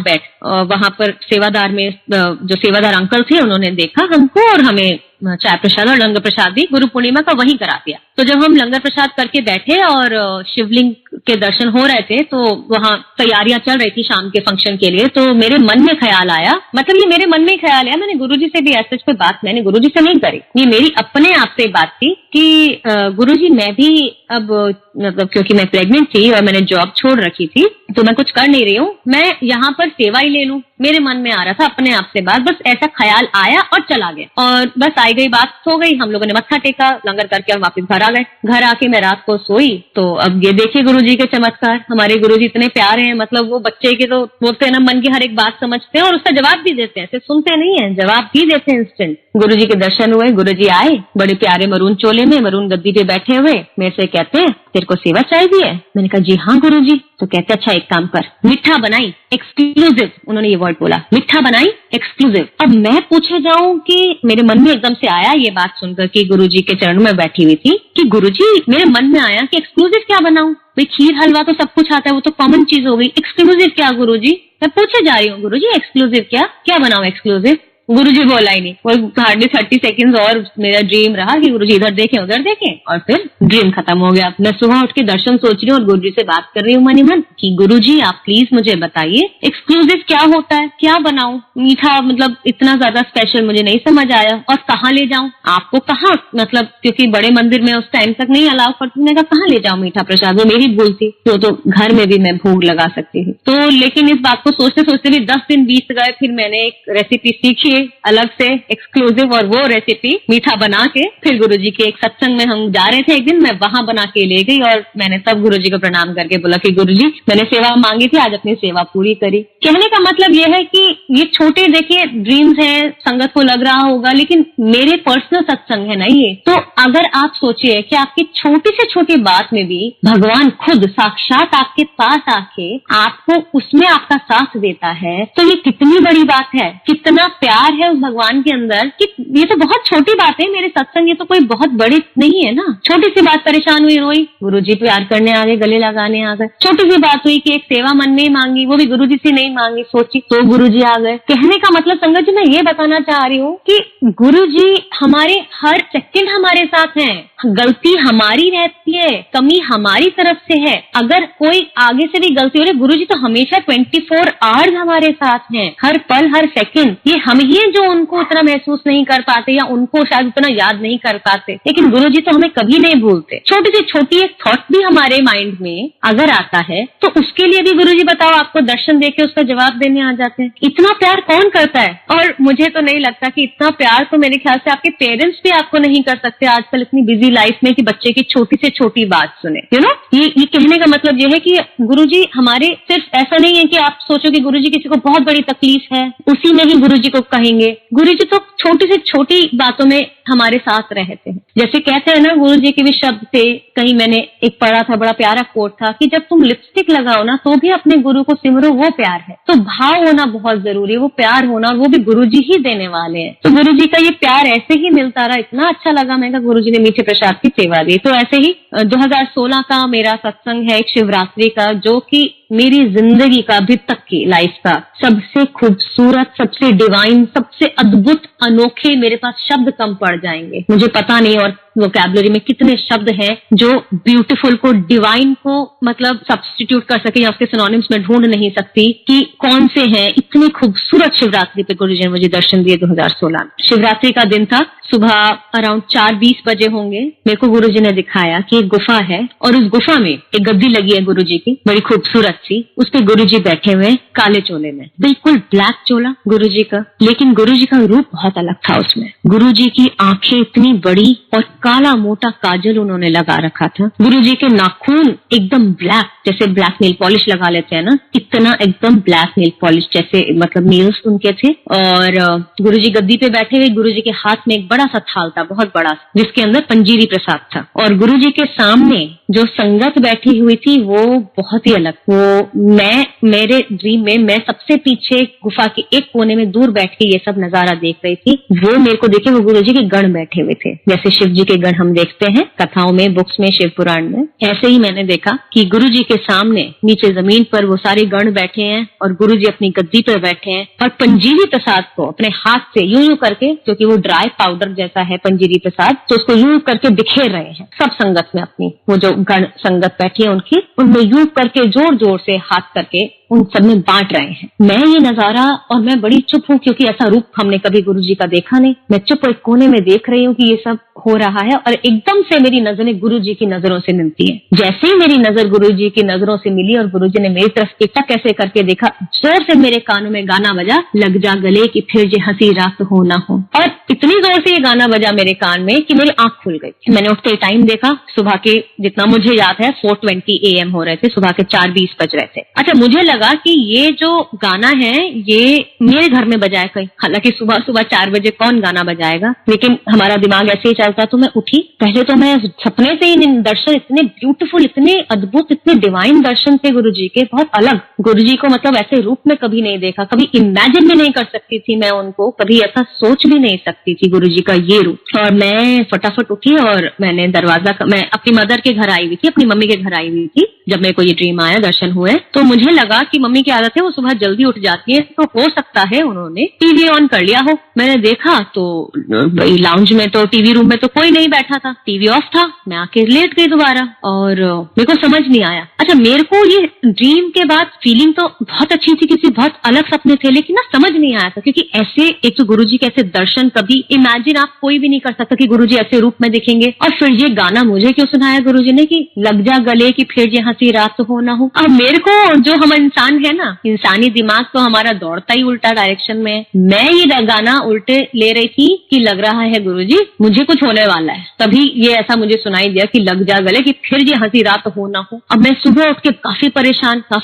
वहां पर सेवादार में जो सेवादार अंकल थे उन्होंने देखा हमको और हमें चाय प्रसाद और लंगर प्रसाद भी गुरु पूर्णिमा का वहीं करा दिया। तो जब हम लंगर प्रसाद करके बैठे और शिवलिंग के दर्शन हो रहे थे तो वहां तैयारियां चल रही थी शाम के फंक्शन के लिए, तो मेरे मन में ख्याल आया, मतलब ये मेरे मन में ख्याल आया, मैंने गुरुजी से भी ऐसे कोई बात मैंने गुरुजी से नहीं करी, ये मेरी अपने आप से बात थी कि गुरुजी मैं भी अब, मतलब क्योंकि मैं प्रेग्नेंट थी और मैंने जॉब छोड़ रखी थी तो मैं कुछ कर नहीं रही हूँ, मैं यहाँ पर सेवा ही ले लूं। मेरे मन में आ रहा था अपने आप से बात, बस ऐसा ख्याल आया और चला गया और बस आई गई बात हो गई। हम लोगों ने मत्था टेका, लंगर करके हम वापस घर आ गए। घर आके मैं रात को सोई तो अब ये देखिए गुरुजी के चमत्कार। हमारे गुरुजी इतने प्यारे हैं, मतलब वो बच्चे के तो बोलते हैं ना, मन की हर एक बात समझते हैं और उसका जवाब भी देते हैं, सिर्फ सुनते नहीं है, जवाब भी देते हैं इंस्टेंट। गुरुजी के दर्शन हुए, गुरुजी आए बड़े प्यारे मरून चोले में, मरून गद्दी पे बैठे हुए, मेरे से कहते हैं तेरे को सेवा चाहिए है? मैंने कहा जी हाँ गुरुजी। तो कहते अच्छा एक काम कर, मिठा बनाई एक्सक्लूसिव, उन्होंने ये वर्ड बोला, मिठा बनाई एक्सक्लूसिव। अब मैं पूछे जाऊं कि मेरे मन में एकदम से आया ये बात सुनकर कि गुरुजी के चरणों में बैठी हुई थी कि गुरुजी, मेरे मन में आया कि एक्सक्लूसिव क्या बनाऊं, भाई खीर हलवा तो सब कुछ आता है, वो तो कॉमन चीज हो गई, एक्सक्लूसिव क्या गुरुजी? मैं पूछे जा रही हूँ गुरुजी एक्सक्लूसिव क्या बनाऊं एक्सक्लूसिव? गुरुजी बोला ही नहीं। वो हार्डली 30 सेकंड्स और मेरा ड्रीम रहा कि गुरुजी इधर देखें उधर देखें और फिर ड्रीम खत्म हो गया। मैं सुबह उठ के दर्शन सोच रही हूँ और गुरुजी से बात कर रही हूँ मनी मन कि गुरुजी आप प्लीज मुझे बताइए एक्सक्लूसिव क्या होता है, क्या बनाऊं, मीठा मतलब इतना ज्यादा स्पेशल मुझे नहीं समझ आया और कहाँ ले जाऊं आपको, कहाँ, मतलब क्योंकि बड़े मंदिर में उस टाइम तक नहीं अलाउ करती, मैंने कहा कहाँ ले जाऊं मीठा प्रसाद, वो मेरी भूल थी, तो घर में भी मैं भोग लगा सकती थी। तो लेकिन इस बात को सोचते सोचते भी 10 दिन बीत गए। फिर मैंने एक रेसिपी सीखी अलग से एक्सक्लूसिव और वो रेसिपी मीठा बना के फिर गुरुजी के एक सत्संग में हम जा रहे थे एक दिन, मैं वहां बना के ले गई और मैंने तब गुरुजी को प्रणाम करके बोला कि गुरुजी मैंने सेवा मांगी थी, आज अपनी सेवा पूरी करी। कहने का मतलब ये है कि ये छोटे देखिए ड्रीम्स हैं, संगत को लग रहा होगा, लेकिन मेरे पर्सनल सत्संग है ना ये। तो अगर आप सोचिए कि आपकी छोटी से छोटी बात में भी भगवान खुद साक्षात आपके पास आके आपको उसमें आपका साथ देता है, तो ये कितनी बड़ी बात है, कितना प्यार है उस भगवान के अंदर कि ये तो बहुत छोटी बात है मेरे सत्संग, ये तो कोई बहुत बड़ी नहीं है ना। छोटी सी बात, परेशान हुई रोई, गुरुजी प्यार करने आ गए, गले लगाने आ गए। छोटी सी बात हुई कि एक सेवा मन में मांगी, वो भी गुरुजी से नहीं मांगी, सोची तो गुरुजी आ गए। कहने का मतलब संगत जी मैं ये बताना चाह रही हूँ कि गुरुजी हमारे हर सेकंड हमारे साथ हैं, गलती हमारी रहती है, कमी हमारी तरफ से है, अगर कोई आगे से भी गलती हो रही, गुरुजी तो हमेशा 24 आवर्स हमारे साथ हैं, हर पल हर सेकंड। ये हम ही हैं जो उनको उतना महसूस नहीं कर पाते या उनको शायद उतना याद नहीं कर पाते, लेकिन गुरुजी तो हमें कभी नहीं भूलते। छोटी से छोटी एक थॉट भी हमारे माइंड में अगर आता है तो उसके लिए भी गुरुजी बताओ आपको दर्शन देके उसका जवाब देने आ जाते हैं। इतना प्यार कौन करता है? और मुझे तो नहीं लगता कि इतना प्यार तो मेरे ख्याल से आपके पेरेंट्स भी आपको नहीं कर सकते आजकल इतनी बिजी लाइफ में कि बच्चे की छोटी से छोटी बात सुने। यू नो, ये कहने का मतलब ये है कि गुरुजी हमारे, सिर्फ ऐसा नहीं है कि आप सोचो कि गुरुजी किसी को बहुत बड़ी तकलीफ है उसी में ही गुरुजी को कहेंगे, गुरुजी तो छोटी से छोटी बातों में हमारे साथ रहते हैं। जैसे कहते हैं ना, गुरुजी के भी शब्द थे, कहीं मैंने एक पढ़ा था, बड़ा प्यारा कोट था कि जब तुम लिपस्टिक लगाओ ना तो भी अपने गुरु को सिमरो, वो प्यार है। तो भाव होना बहुत जरूरी है, वो प्यार होना, और वो भी गुरुजी ही देने वाले हैं। तो गुरुजी का ये प्यार ऐसे ही मिलता रहा, इतना अच्छा लगा। मैं कहा गुरुजी ने मीठे प्रसाद की सेवा दी। तो ऐसे ही 2016 का मेरा सत्संग है एक शिवरात्रि का, जो कि मेरी जिंदगी का अभी तक की लाइफ का सबसे खूबसूरत, सबसे डिवाइन, सबसे अद्भुत, अनोखे, मेरे पास शब्द कम पड़ जाएंगे, मुझे पता नहीं और वोकैबुलरी में कितने शब्द हैं जो ब्यूटीफुल को, डिवाइन को मतलब सब्स्टिट्यूट कर सके या उसके सिनोनिम्स में ढूंढ नहीं सकती कि कौन से हैं। इतनी खूबसूरत शिवरात्रि पे गुरुजी ने मुझे दर्शन दिए 2016 में। शिवरात्रि का दिन था, सुबह अराउंड 4:20 बजे होंगे। मेरे को गुरुजी ने दिखाया कि एक गुफा है और उस गुफा में एक गद्दी लगी है गुरुजी की, बड़ी खूबसूरत सी, उस पे गुरुजी बैठे हुए काले चोले में, बिल्कुल ब्लैक चोला गुरुजी का, लेकिन गुरुजी का रूप बहुत अलग था उसमें। गुरुजी की आंखें इतनी बड़ी और काला मोटा काजल उन्होंने लगा रखा था। गुरुजी के नाखून एकदम ब्लैक, जैसे ब्लैक नेल पॉलिश लगा लेते हैं ना, इतना एकदम ब्लैक नेल पॉलिश जैसे मतलब नेल्स उनके थे। और गुरुजी गद्दी पे बैठे हुए, गुरुजी के हाथ में एक बड़ा सा थाल था, बहुत बड़ा, जिसके अंदर पंजीरी प्रसाद था। और गुरुजी के सामने जो संगत बैठी हुई थी वो बहुत ही अलग। वो मेरे ड्रीम में मैं सबसे पीछे गुफा के एक कोने में दूर बैठ के ये सब नजारा देख रही थी। वो मेरे को देखे वो गुरुजी के गण बैठे हुए थे, जैसे शिव जी के गण हम देखते हैं कथाओं में, बुक्स में, शिव पुराण में। ऐसे ही मैंने देखा कि गुरुजी के सामने नीचे जमीन पर वो सारे गण बैठे हैं और गुरुजी अपनी गद्दी पर बैठे हैं और पंजीरी प्रसाद को अपने हाथ से यूं करके, क्योंकि वो ड्राई पाउडर जैसा है पंजीरी प्रसाद, तो उसको यूं करके बिखेर रहे हैं सब संगत में अपनी। वो जो गण संगत बैठी है उनकी, उनमें यूं करके जोर जोर से हाथ करके उन सब में बांट रहे हैं। मैं ये नजारा, और मैं बड़ी चुप हूँ क्योंकि ऐसा रूप हमने कभी गुरुजी का देखा नहीं। मैं चुप एक कोने में देख रही हूँ कि ये सब हो रहा है और एकदम से मेरी नजरें गुरुजी की नजरों से मिलती है। जैसे ही मेरी नजर गुरुजी की नजरों से मिली और गुरुजी ने मेरी तरफ एकटक ऐसे करके देखा, जोर से मेरे कानों में गाना बजा, लग जा गले कि फिर जे हंसी रात हो ना हो। और इतनी जोर से ये गाना बजा मेरे कान में कि मेरी आंख खुल गई। मैंने उठते टाइम देखा, सुबह के, जितना मुझे याद है 4:20 AM हो रहे थे, सुबह के 4:20 बज रहे थे। अच्छा, मुझे लगा कि ये जो गाना है ये मेरे घर में बजाए कहीं, हालांकि सुबह सुबह 4 बजे कौन गाना बजाएगा, लेकिन हमारा दिमाग ऐसे ही चलता। तो मैं उठी, पहले तो मैं सपने से ही दर्शन, इतने ब्यूटीफुल, इतने अद्भुत, इतने डिवाइन दर्शन थे गुरुजी के, बहुत अलग। गुरुजी को मतलब ऐसे रूप में कभी नहीं देखा, कभी इमेजिन भी नहीं कर सकती थी मैं उनको, कभी ऐसा सोच भी नहीं सकती थी गुरुजी का ये रूप। और मैं फटाफट उठी और मैंने दरवाजा, मैं अपनी मदर के घर आई हुई थी, अपनी मम्मी के घर आई हुई थी जब मेरे को ये ड्रीम आया, दर्शन हुए। तो मुझे लगा कि मम्मी की आदत है वो सुबह जल्दी उठ जाती है, तो हो सकता है उन्होंने टीवी ऑन कर लिया हो। मैंने देखा तो लाउंज में, तो टीवी रूम में तो कोई नहीं बैठा था, टीवी ऑफ था। मैं आके लेट गई दोबारा और मेरे को समझ नहीं आया। अच्छा, मेरे को ये ड्रीम के बाद फीलिंग तो बहुत अच्छी थी, किसी बहुत अलग सपने थे, लेकिन ना समझ नहीं आया था, क्योंकि ऐसे एक तो गुरुजी के ऐसे दर्शन कभी इमेजिन आप कोई भी नहीं कर सकता कि गुरुजी ऐसे रूप में दिखेंगे। और फिर ये गाना मुझे क्यों सुनाया गुरुजी ने कि लग जा गले कि फिर ये हंसी रात हो ना हो। अब मेरे को, जो हम इंसान है ना, इंसानी दिमाग तो हमारा दौड़ता ही उल्टा डायरेक्शन में। मैं ये गाना उल्टे ले रही थी कि लग रहा है गुरुजी मुझे कुछ होने वाला है, तभी ये ऐसा मुझे सुनाई दिया कि लग जा गले कि फिर ये हंसी रात हो ना हो। अब मैं सुबह उठ के काफी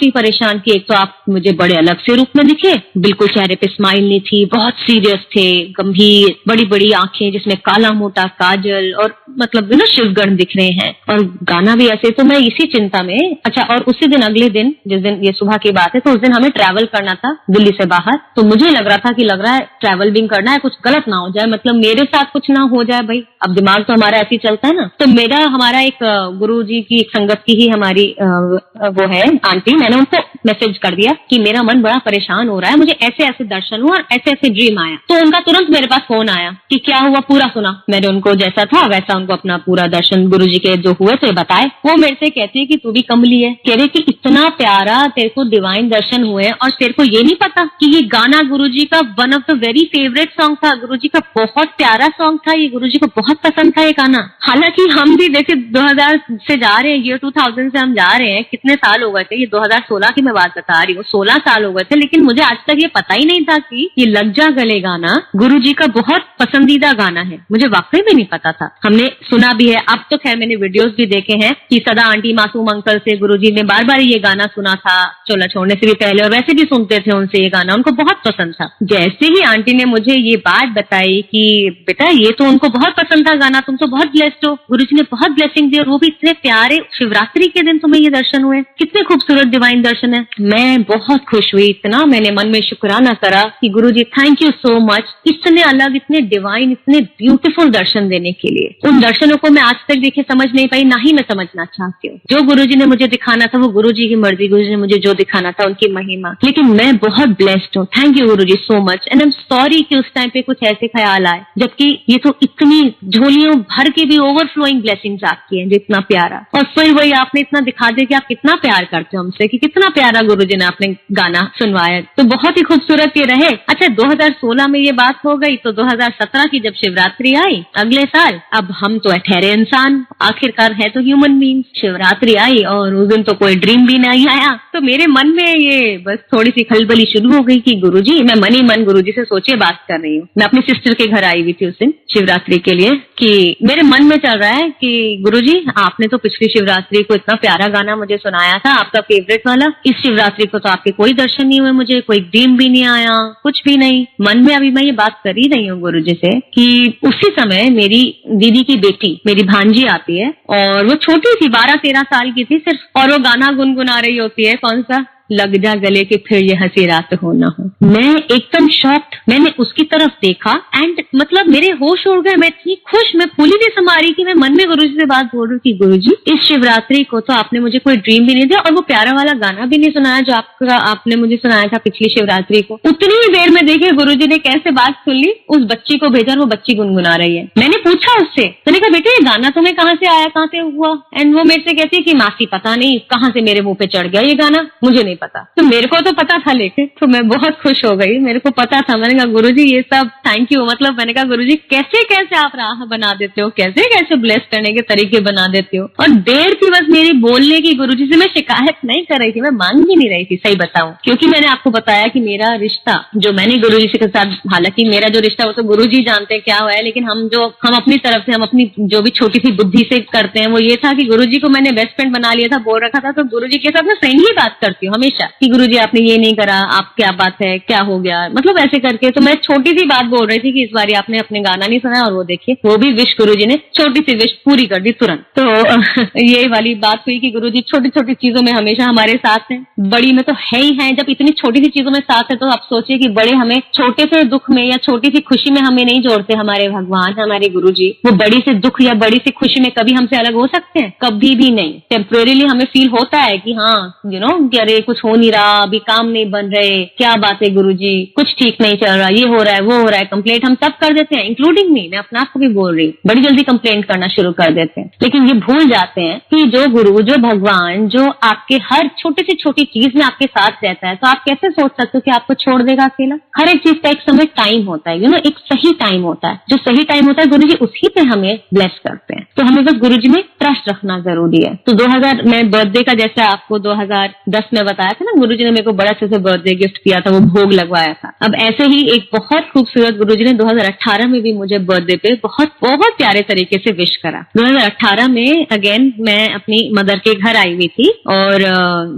परेशान कि एक तो आप मुझे बड़े अलग से रूप में दिखे, बिल्कुल चेहरे पे स्माइल नहीं थी, बहुत सीरियस थे, गंभीर, बड़ी बड़ी आंखें जिसमें काला मोटा काजल, और मतलब ना शिवगण दिख रहे हैं, और गाना भी ऐसे। तो मैं इसी चिंता में, अच्छा, और उसी दिन, अगले दिन, जिस दिन ये सुबह की बात है, तो उस दिन हमें ट्रैवल करना था दिल्ली से बाहर। तो मुझे लग रहा है ट्रैवल भी करना है, कुछ गलत ना हो जाए, मतलब मेरे साथ कुछ ना हो जाए भाई। अब दिमाग तो हमारा ऐसे ही चलता है ना। तो हमारा एक गुरुजी की एक संगत की ही हमारी वो है आंटी, मैंने उनको मैसेज कर दिया कि मेरा मन बड़ा परेशान हो रहा है, मुझे ऐसे ऐसे दर्शन हुआ और ऐसे ऐसे ड्रीम आया। तो उनका तुरंत मेरे पास फोन आया कि क्या हुआ, पूरा सुना। मैंने उनको जैसा था वैसा उनको अपना पूरा दर्शन गुरुजी के जो हुए थे बताए। वो मेरे से कहती है कि तू भी कमली है, कह रही कि इतना प्यारा तेरे को डिवाइन दर्शन हुए और तेरे को ये नहीं पता कि ये गाना गुरुजी का one of the very favourite song था, गुरुजी का बहुत प्यारा सॉन्ग था, ये गुरुजी को बहुत पसंद था ये गाना। हालांकि हम भी जैसे 2000 से जा रहे हैं, ईयर 2000 से हम जा रहे हैं, कितने साल हो गए थे, ये 2016 की मैं बात बता रही हूँ, 16 साल हो गए थे, लेकिन मुझे आज तक ये पता ही नहीं था कि ये लग जा गले गाना गुरुजी का बहुत पसंदीदा गाना है। मुझे वाकई में नहीं पता था, हमने सुना भी है। अब तो खैर मैंने वीडियोस भी देखे हैं कि सदा आंटी मासूम अंकल से गुरुजी ने बार बार ये गाना सुना था, चोला छोड़ने से भी पहले, और वैसे भी सुनते थे उनसे ये गाना, उनको बहुत पसंद था। जैसे ही आंटी ने मुझे ये बात बताई कि बेटा ये तो उनको बहुत पसंद था गाना, तुम तो बहुत ब्लेस्ड हो, गुरुजी ने बहुत ब्लेसिंग दी, और वो भी इतने प्यारे, शिवरात्रि के दिन तुम्हें ये दर्शन हुए, कितने खूबसूरत डिवाइन दर्शन है। मैं बहुत खुश हुई, इतना मैंने मन में शुक्राना करा कि गुरुजी थैंक यू सो मच, इतने अलग, इतने डिवाइन, इतने ब्यूटीफुल दर्शन देने के लिए। उन दर्शनों को मैं आज तक देखे समझ नहीं पाई, ना ही मैं समझना चाहती हूँ। जो गुरुजी ने मुझे दिखाना था वो गुरुजी की मर्जी, गुरुजी ने मुझे जो दिखाना था उनकी महिमा, लेकिन मैं बहुत ब्लेस्ड हूँ। Thank you Guruji so much, and I am sorry कि उस टाइम पे कुछ ऐसे ख्याल आए, जबकि ये तो इतनी झोलियों भर के भी ओवरफ्लोइंग ब्लेसिंग्स आपकी हैं, जो इतना प्यारा। और फिर वही आपने इतना दिखा दिया कि आप कितना प्यार करते हो हमसे, कि कितना प्यार प्यारा गुरुजी ने आपने गाना सुनवाया, तो बहुत ही खूबसूरत ये रहे। अच्छा, 2016 में ये बात हो गई, तो 2017 की जब शिवरात्रि आई अगले साल, अब हम तो ठहरे इंसान, आखिरकार है तो ह्यूमन बीइंग। शिवरात्रि आई और उस दिन तो कोई ड्रीम भी नहीं आया, तो मेरे मन में ये बस थोड़ी सी खलबली शुरू हो गई कि गुरुजी, मैं मन ही मन गुरुजी से सोचे बात कर रही हूँ। मैं अपनी सिस्टर के घर आई हुई थी उस दिन शिवरात्रि के लिए, कि मेरे मन में चल रहा है कि गुरुजी, आपने तो पिछली शिवरात्रि को इतना प्यारा गाना मुझे सुनाया था, आपका फेवरेट वाला। इस शिवरात्रि को तो आपके कोई दर्शन नहीं हुए, मुझे कोई ड्रीम भी नहीं आया, कुछ भी नहीं। मन में अभी मैं ये बात कर ही रही हूँ गुरुजी से कि उसी समय मेरी दीदी की बेटी, मेरी भांजी आती है, और वो छोटी सी 12-13 साल की थी सिर्फ, और वो गाना गुनगुना रही होती है, कौन सा, लग जा गले के फिर ये हंसी रात हो ना हो। मैं एकदम शॉक्ड, मैंने उसकी तरफ देखा एंड मतलब मेरे होश उड़ गए। मैं इतनी खुश, मैं फूली थी समारी कि मैं मन में गुरुजी से बात बोल रही थी, गुरुजी इस शिवरात्रि को तो आपने मुझे कोई ड्रीम भी नहीं दिया और वो प्यारा वाला गाना भी नहीं सुनाया जो आपने मुझे सुनाया था पिछली शिवरात्रि को। उतनी ही देर में देखिए गुरुजी ने कैसे बात सुन ली, उस बच्ची को भेजा और वो बच्ची गुनगुना रही है। मैंने पूछा उससे, मैंने कहा बेटे ये गाना तुम्हें कहाँ से आया, कहाँ से हुआ? एंड वो मेरे से कहती है कि मासी पता नहीं कहाँ से मेरे मुंह पे चढ़ गया ये गाना, मुझे नहीं पता। तो मेरे को तो पता था, लेकिन तो मैं बहुत खुश हो गई, मेरे को पता था। मैंने कहा गुरुजी ये सब थैंक यू, मतलब मैंने कहा गुरुजी कैसे कैसे आप राह बना देते हो, कैसे कैसे ब्लेस करने के तरीके बना देते हो। और देर थी बस मेरी बोलने की गुरुजी से, मैं शिकायत नहीं कर रही थी, मैं मांग भी नहीं रही थी, सही बताऊं, क्योंकि मैंने आपको बताया कि मेरा रिश्ता जो मैंने गुरुजी के साथ, हालांकि मेरा जो रिश्ता वो तो गुरुजी जानते हैं क्या हुआ है, लेकिन हम अपनी तरफ से, हम अपनी जो भी छोटी सी बुद्धि से करते हैं वो ये था कि गुरुजी को मैंने बेस्ट फ्रेंड बना लिया था, बोल रखा था। तो गुरुजी के साथ मैं फ्रेंडली बात करती हूँ हमेशा कि गुरुजी आपने ये नहीं करा, आप क्या बात है, क्या हो गया, मतलब ऐसे करके। तो मैं छोटी सी बात बोल रही थी कि इस बार आपने अपने गाना नहीं सुना, और वो देखिए वो भी विश गुरुजी ने छोटी सी विश पूरी कर दी तुरंत। तो ये वाली बात हुई कि गुरुजी छोटी छोटी चीजों में हमेशा हमारे साथ हैं, बड़ी में तो है ही है। जब इतनी छोटी सी चीजों में साथ है तो आप सोचिए कि बड़े हमें छोटे से दुख में या छोटी सी खुशी में हमें नहीं जोड़ते हमारे भगवान, हमारे गुरुजी। वो बड़ी से दुख या बड़ी सी खुशी में कभी हमसे अलग हो सकते हैं? कभी भी नहीं। टेम्परेरीली हमें फील होता है कि हाँ कि अरे कुछ हो नहीं रहा, अभी काम नहीं बन रहे, क्या बात है गुरुजी, कुछ ठीक नहीं चल रहा, ये हो रहा है वो हो रहा है। कंप्लेंट हम सब कर देते हैं, इंक्लूडिंग मी, मैं अपने आप को भी बोल रही हूँ, बड़ी जल्दी कंप्लेंट करना शुरू कर देते हैं। लेकिन ये भूल जाते हैं कि जो गुरु, जो भगवान, जो आपके हर छोटी से छोटी चीज में आपके साथ रहता है, तो आप कैसे सोच सकते हो कि आपको छोड़ देगा अकेला? हर एक चीज का एक समय टाइम होता है, एक सही टाइम होता है। जो सही टाइम होता है गुरुजी उसी पे हमें ब्लेस करते हैं। तो हमें बस गुरुजी में ट्रस्ट रखना जरूरी है। तो 2000 मैं बर्थडे का, जैसे आपको 2010 में बताया था ना, गुरुजी ने मेरे को बड़ा अच्छे से बर्थडे गिफ्ट किया था, वो भोग लगवाया था। अब ऐसे ही एक बहुत खूबसूरत गुरुजी ने 2018 में भी मुझे बर्थडे पे बहुत बहुत प्यारे तरीके से विश करा। 2018 में अगेन मैं अपनी मदर के घर आई हुई थी, और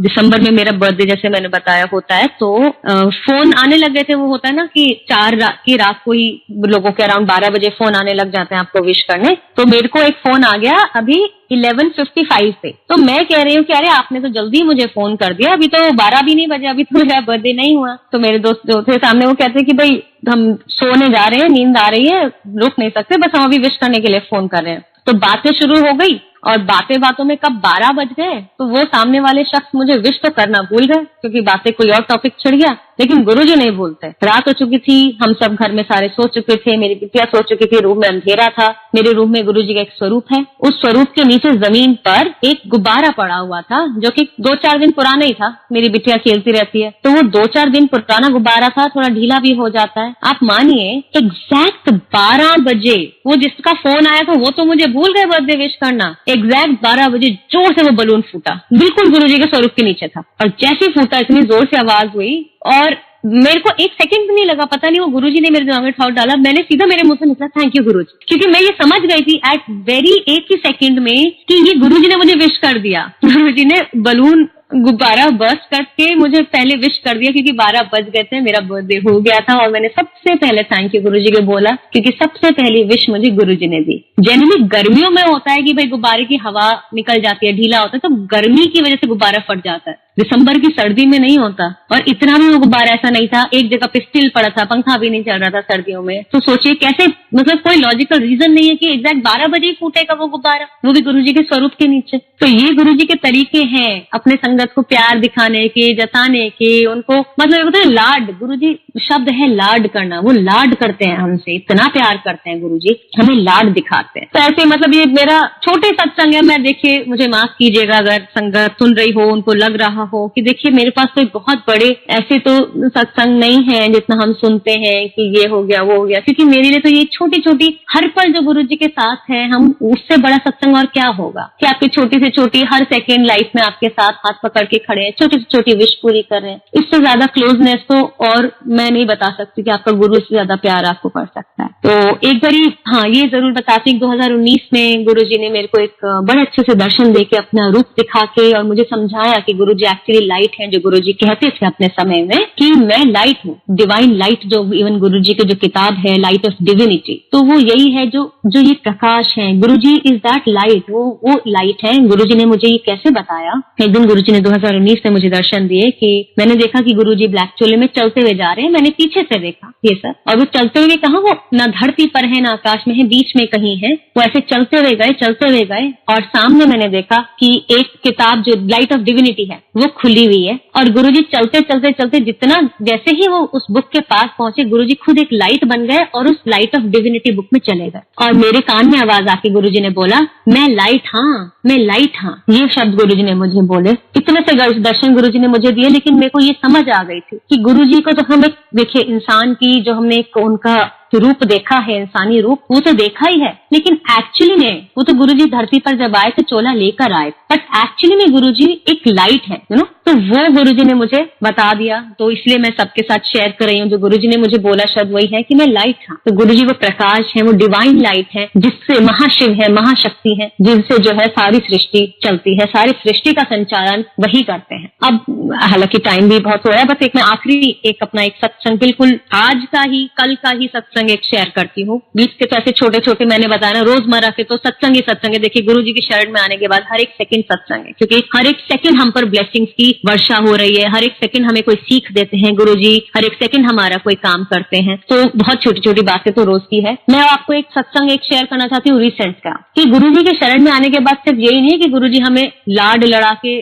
दिसंबर में मेरा बर्थडे जैसे मैंने बताया होता है, तो फोन आने लग गए थे। वो होता है ना कि 4 की रात को ही लोगों के अराउंड 12 बजे फोन आने लग जाते हैं आपको विश करने। तो मेरे को एक फोन आ गया अभी 11:55 पे। तो मैं कह रही हूँ कि अरे आपने तो जल्दी मुझे फोन कर दिया, अभी तो 12 भी नहीं बजे, अभी तो मेरा बर्थडे नहीं हुआ। तो मेरे दोस्त जो थे सामने वो कहते कि भाई हम सोने जा रहे हैं, नींद आ रही है, रुक नहीं सकते, बस हम अभी विश करने के लिए फोन कर रहे हैं। तो बातें शुरू हो गई, और बातें बातों में कब 12 बज गए तो वो सामने वाले शख्स मुझे विश तो करना भूल गए, क्योंकि बातें कोई और टॉपिक छिड़ गया। लेकिन गुरुजी नहीं भूलते। रात हो चुकी थी, हम सब घर में सारे सो चुके थे, मेरी बिटिया सो चुकी थी, रूम में अंधेरा था। मेरे रूम में गुरुजी का एक स्वरूप है, उस स्वरूप के नीचे जमीन पर एक गुब्बारा पड़ा हुआ था, जो कि 2-4 दिन पुराना ही था। मेरी बिटिया खेलती रहती है, तो वो 2-4 दिन पुराना गुब्बारा था, थोड़ा ढीला भी हो जाता है। आप मानिए एग्जैक्ट 12 बजे वो जिसका फोन आया था वो तो मुझे भूल गए बर्थडे विश करना। एग्जैक्ट 12 बजे जोर से वो बलून फूटा, बिल्कुल गुरुजी के स्वरूप के नीचे था, और जैसे फूटा इतनी जोर से आवाज हुई, और मेरे को एक सेकंड भी नहीं लगा, पता नहीं वो गुरुजी ने मेरे दिमाग में ठाव डाला, मैंने सीधा मेरे मुंह से निकला थैंक यू गुरुजी, क्योंकि मैं ये समझ गई थी एट वेरी एक ही सेकंड में कि ये गुरुजी ने मुझे विश कर दिया। गुरुजी ने बलून गुब्बारा बर्स्ट करके मुझे पहले विश कर दिया, क्योंकि 12 बज गए थे, मेरा बर्थडे हो गया था, और मैंने सबसे पहले थैंक यू गुरुजी को बोला, क्योंकि सबसे पहली विश मुझे गुरुजी ने दी। जनरली गर्मियों में होता है कि भाई गुब्बारे की हवा निकल जाती है, ढीला होता है, तो गर्मी की वजह से गुब्बारा फट जाता है। दिसंबर की सर्दी में नहीं होता, और इतना भी वो गुब्बारा ऐसा नहीं था, एक जगह पे स्टिल पड़ा था, पंखा भी नहीं चल रहा था सर्दियों में। तो सोचिए कैसे, मतलब कोई लॉजिकल रीजन नहीं है कि एग्जैक्ट 12 बजे ही फूटेगा वो गुब्बारा, वो भी गुरुजी के स्वरूप के नीचे। तो ये गुरुजी के तरीके हैं अपने संग संगत को प्यार दिखाने के, जताने के, उनको मतलब होता है लाड, गुरुजी शब्द है लाड करना, वो लाड करते हैं हमसे, इतना प्यार करते हैं गुरुजी, हमें लाड दिखाते हैं। तो ऐसे मतलब ये मेरा छोटे सत्संग है, मैं देखिए मुझे माफ कीजिएगा अगर संगत सुन रही हो, उनको लग रहा हो कि देखिए मेरे पास कोई बहुत बड़े ऐसे तो सत्संग नहीं है जितना हम सुनते हैं कि ये हो गया वो हो गया, क्योंकि मेरे लिए तो ये छोटी छोटी हर पल जो गुरुजी के साथ है, हम उससे बड़ा सत्संग और क्या होगा कि आपकी छोटी से छोटी हर सेकेंड लाइफ में आपके साथ हाथ पकड़ के खड़े हैं, छोटी से छोटी विश पूरी कर रहे हैं। इससे ज्यादा क्लोजनेस तो और मैं नहीं बता सकती कि आपका गुरु से ज्यादा प्यार आपको कर सकता है। तो एक बारी हाँ ये जरूर बताती हूँ, 2019 में गुरुजी ने मेरे को एक बड़े अच्छे से दर्शन देके अपना रूप दिखा के और मुझे समझाया कि गुरुजी एक्चुअली लाइट है, जो गुरुजी कहते थे अपने समय में कि मैं लाइट हूँ, डिवाइन लाइट, जो इवन गुरुजी की जो किताब है लाइट ऑफ डिविनिटी, तो वो यही है जो ये प्रकाश है, गुरुजी इज दैट लाइट, वो लाइट है। गुरुजी ने मुझे ये कैसे बताया, एक दिन गुरुजी ने 2019 में मुझे दर्शन दिए कि मैंने देखा कि गुरुजी ब्लैक चोले में चलते हुए जा रहे हैं, मैंने पीछे से देखा ये सब, और वो चलते हुए कहा, वो ना धरती पर है ना आकाश में है, बीच में कहीं है, वो ऐसे चलते हुए गए और सामने मैंने देखा कि एक किताब जो लाइट ऑफ डिविनिटी है वो खुली हुई है, और गुरुजी चलते जितना जैसे ही वो उस बुक के पास पहुंचे, गुरुजी खुद एक लाइट बन गए और उस लाइट ऑफ डिविनिटी बुक में चले गए, और मेरे कान में आवाज आके गुरुजी ने बोला, मैं लाइट हाँ, ये शब्द गुरुजी ने मुझे बोले। इतने से दर्शन गुरुजी ने मुझे दिए, लेकिन मेरे को ये समझ आ गई थी कि गुरुजी को तो हम एक देखिए इंसान की जो हमने उनका रूप देखा है, इंसानी रूप, वो तो देखा ही है, लेकिन एक्चुअली में वो तो गुरुजी धरती पर जब आए तो चोला लेकर आए, बट एक्चुअली में गुरुजी एक लाइट है, यू नो, तो वो गुरुजी ने मुझे बता दिया, तो इसलिए मैं सबके साथ शेयर कर रही हूँ। जो गुरुजी ने मुझे बोला शब्द वही है कि मैं लाइट हूँ। तो गुरुजी वो प्रकाश है, वो डिवाइन लाइट है, जिससे महाशिव है, महाशक्ति है, जिनसे जो है सारी सृष्टि चलती है, सारी सृष्टि का संचालन वही करते हैं। अब हालांकि टाइम भी बहुत हो रहा है, बस एक मैं आखिरी एक अपना एक सत्संग बिल्कुल आज का ही कल का ही सत्संग एक शेयर करती हूँ। बीच के तो ऐसे छोटे छोटे मैंने बताया, रोजमर्रा के तो सत्संग ही सत्संग है। देखिए गुरुजी की शरण में आने के बाद हर एक सेकंड सत्संग है, क्योंकि हर एक सेकंड हम पर ब्लेसिंग्स की वर्षा हो रही है, हर एक सेकंड हमें कोई सीख देते हैं गुरुजी, हर एक सेकंड हमारा कोई काम करते हैं, तो बहुत छोटी छोटी बातें तो रोज की है। मैं आपको एक सत्संग एक शेयर करना चाहती हूँ रिसेंट का, कि गुरुजी के शरण में आने के बाद सिर्फ यही नहीं है कि गुरुजी हमें लाड लड़ा के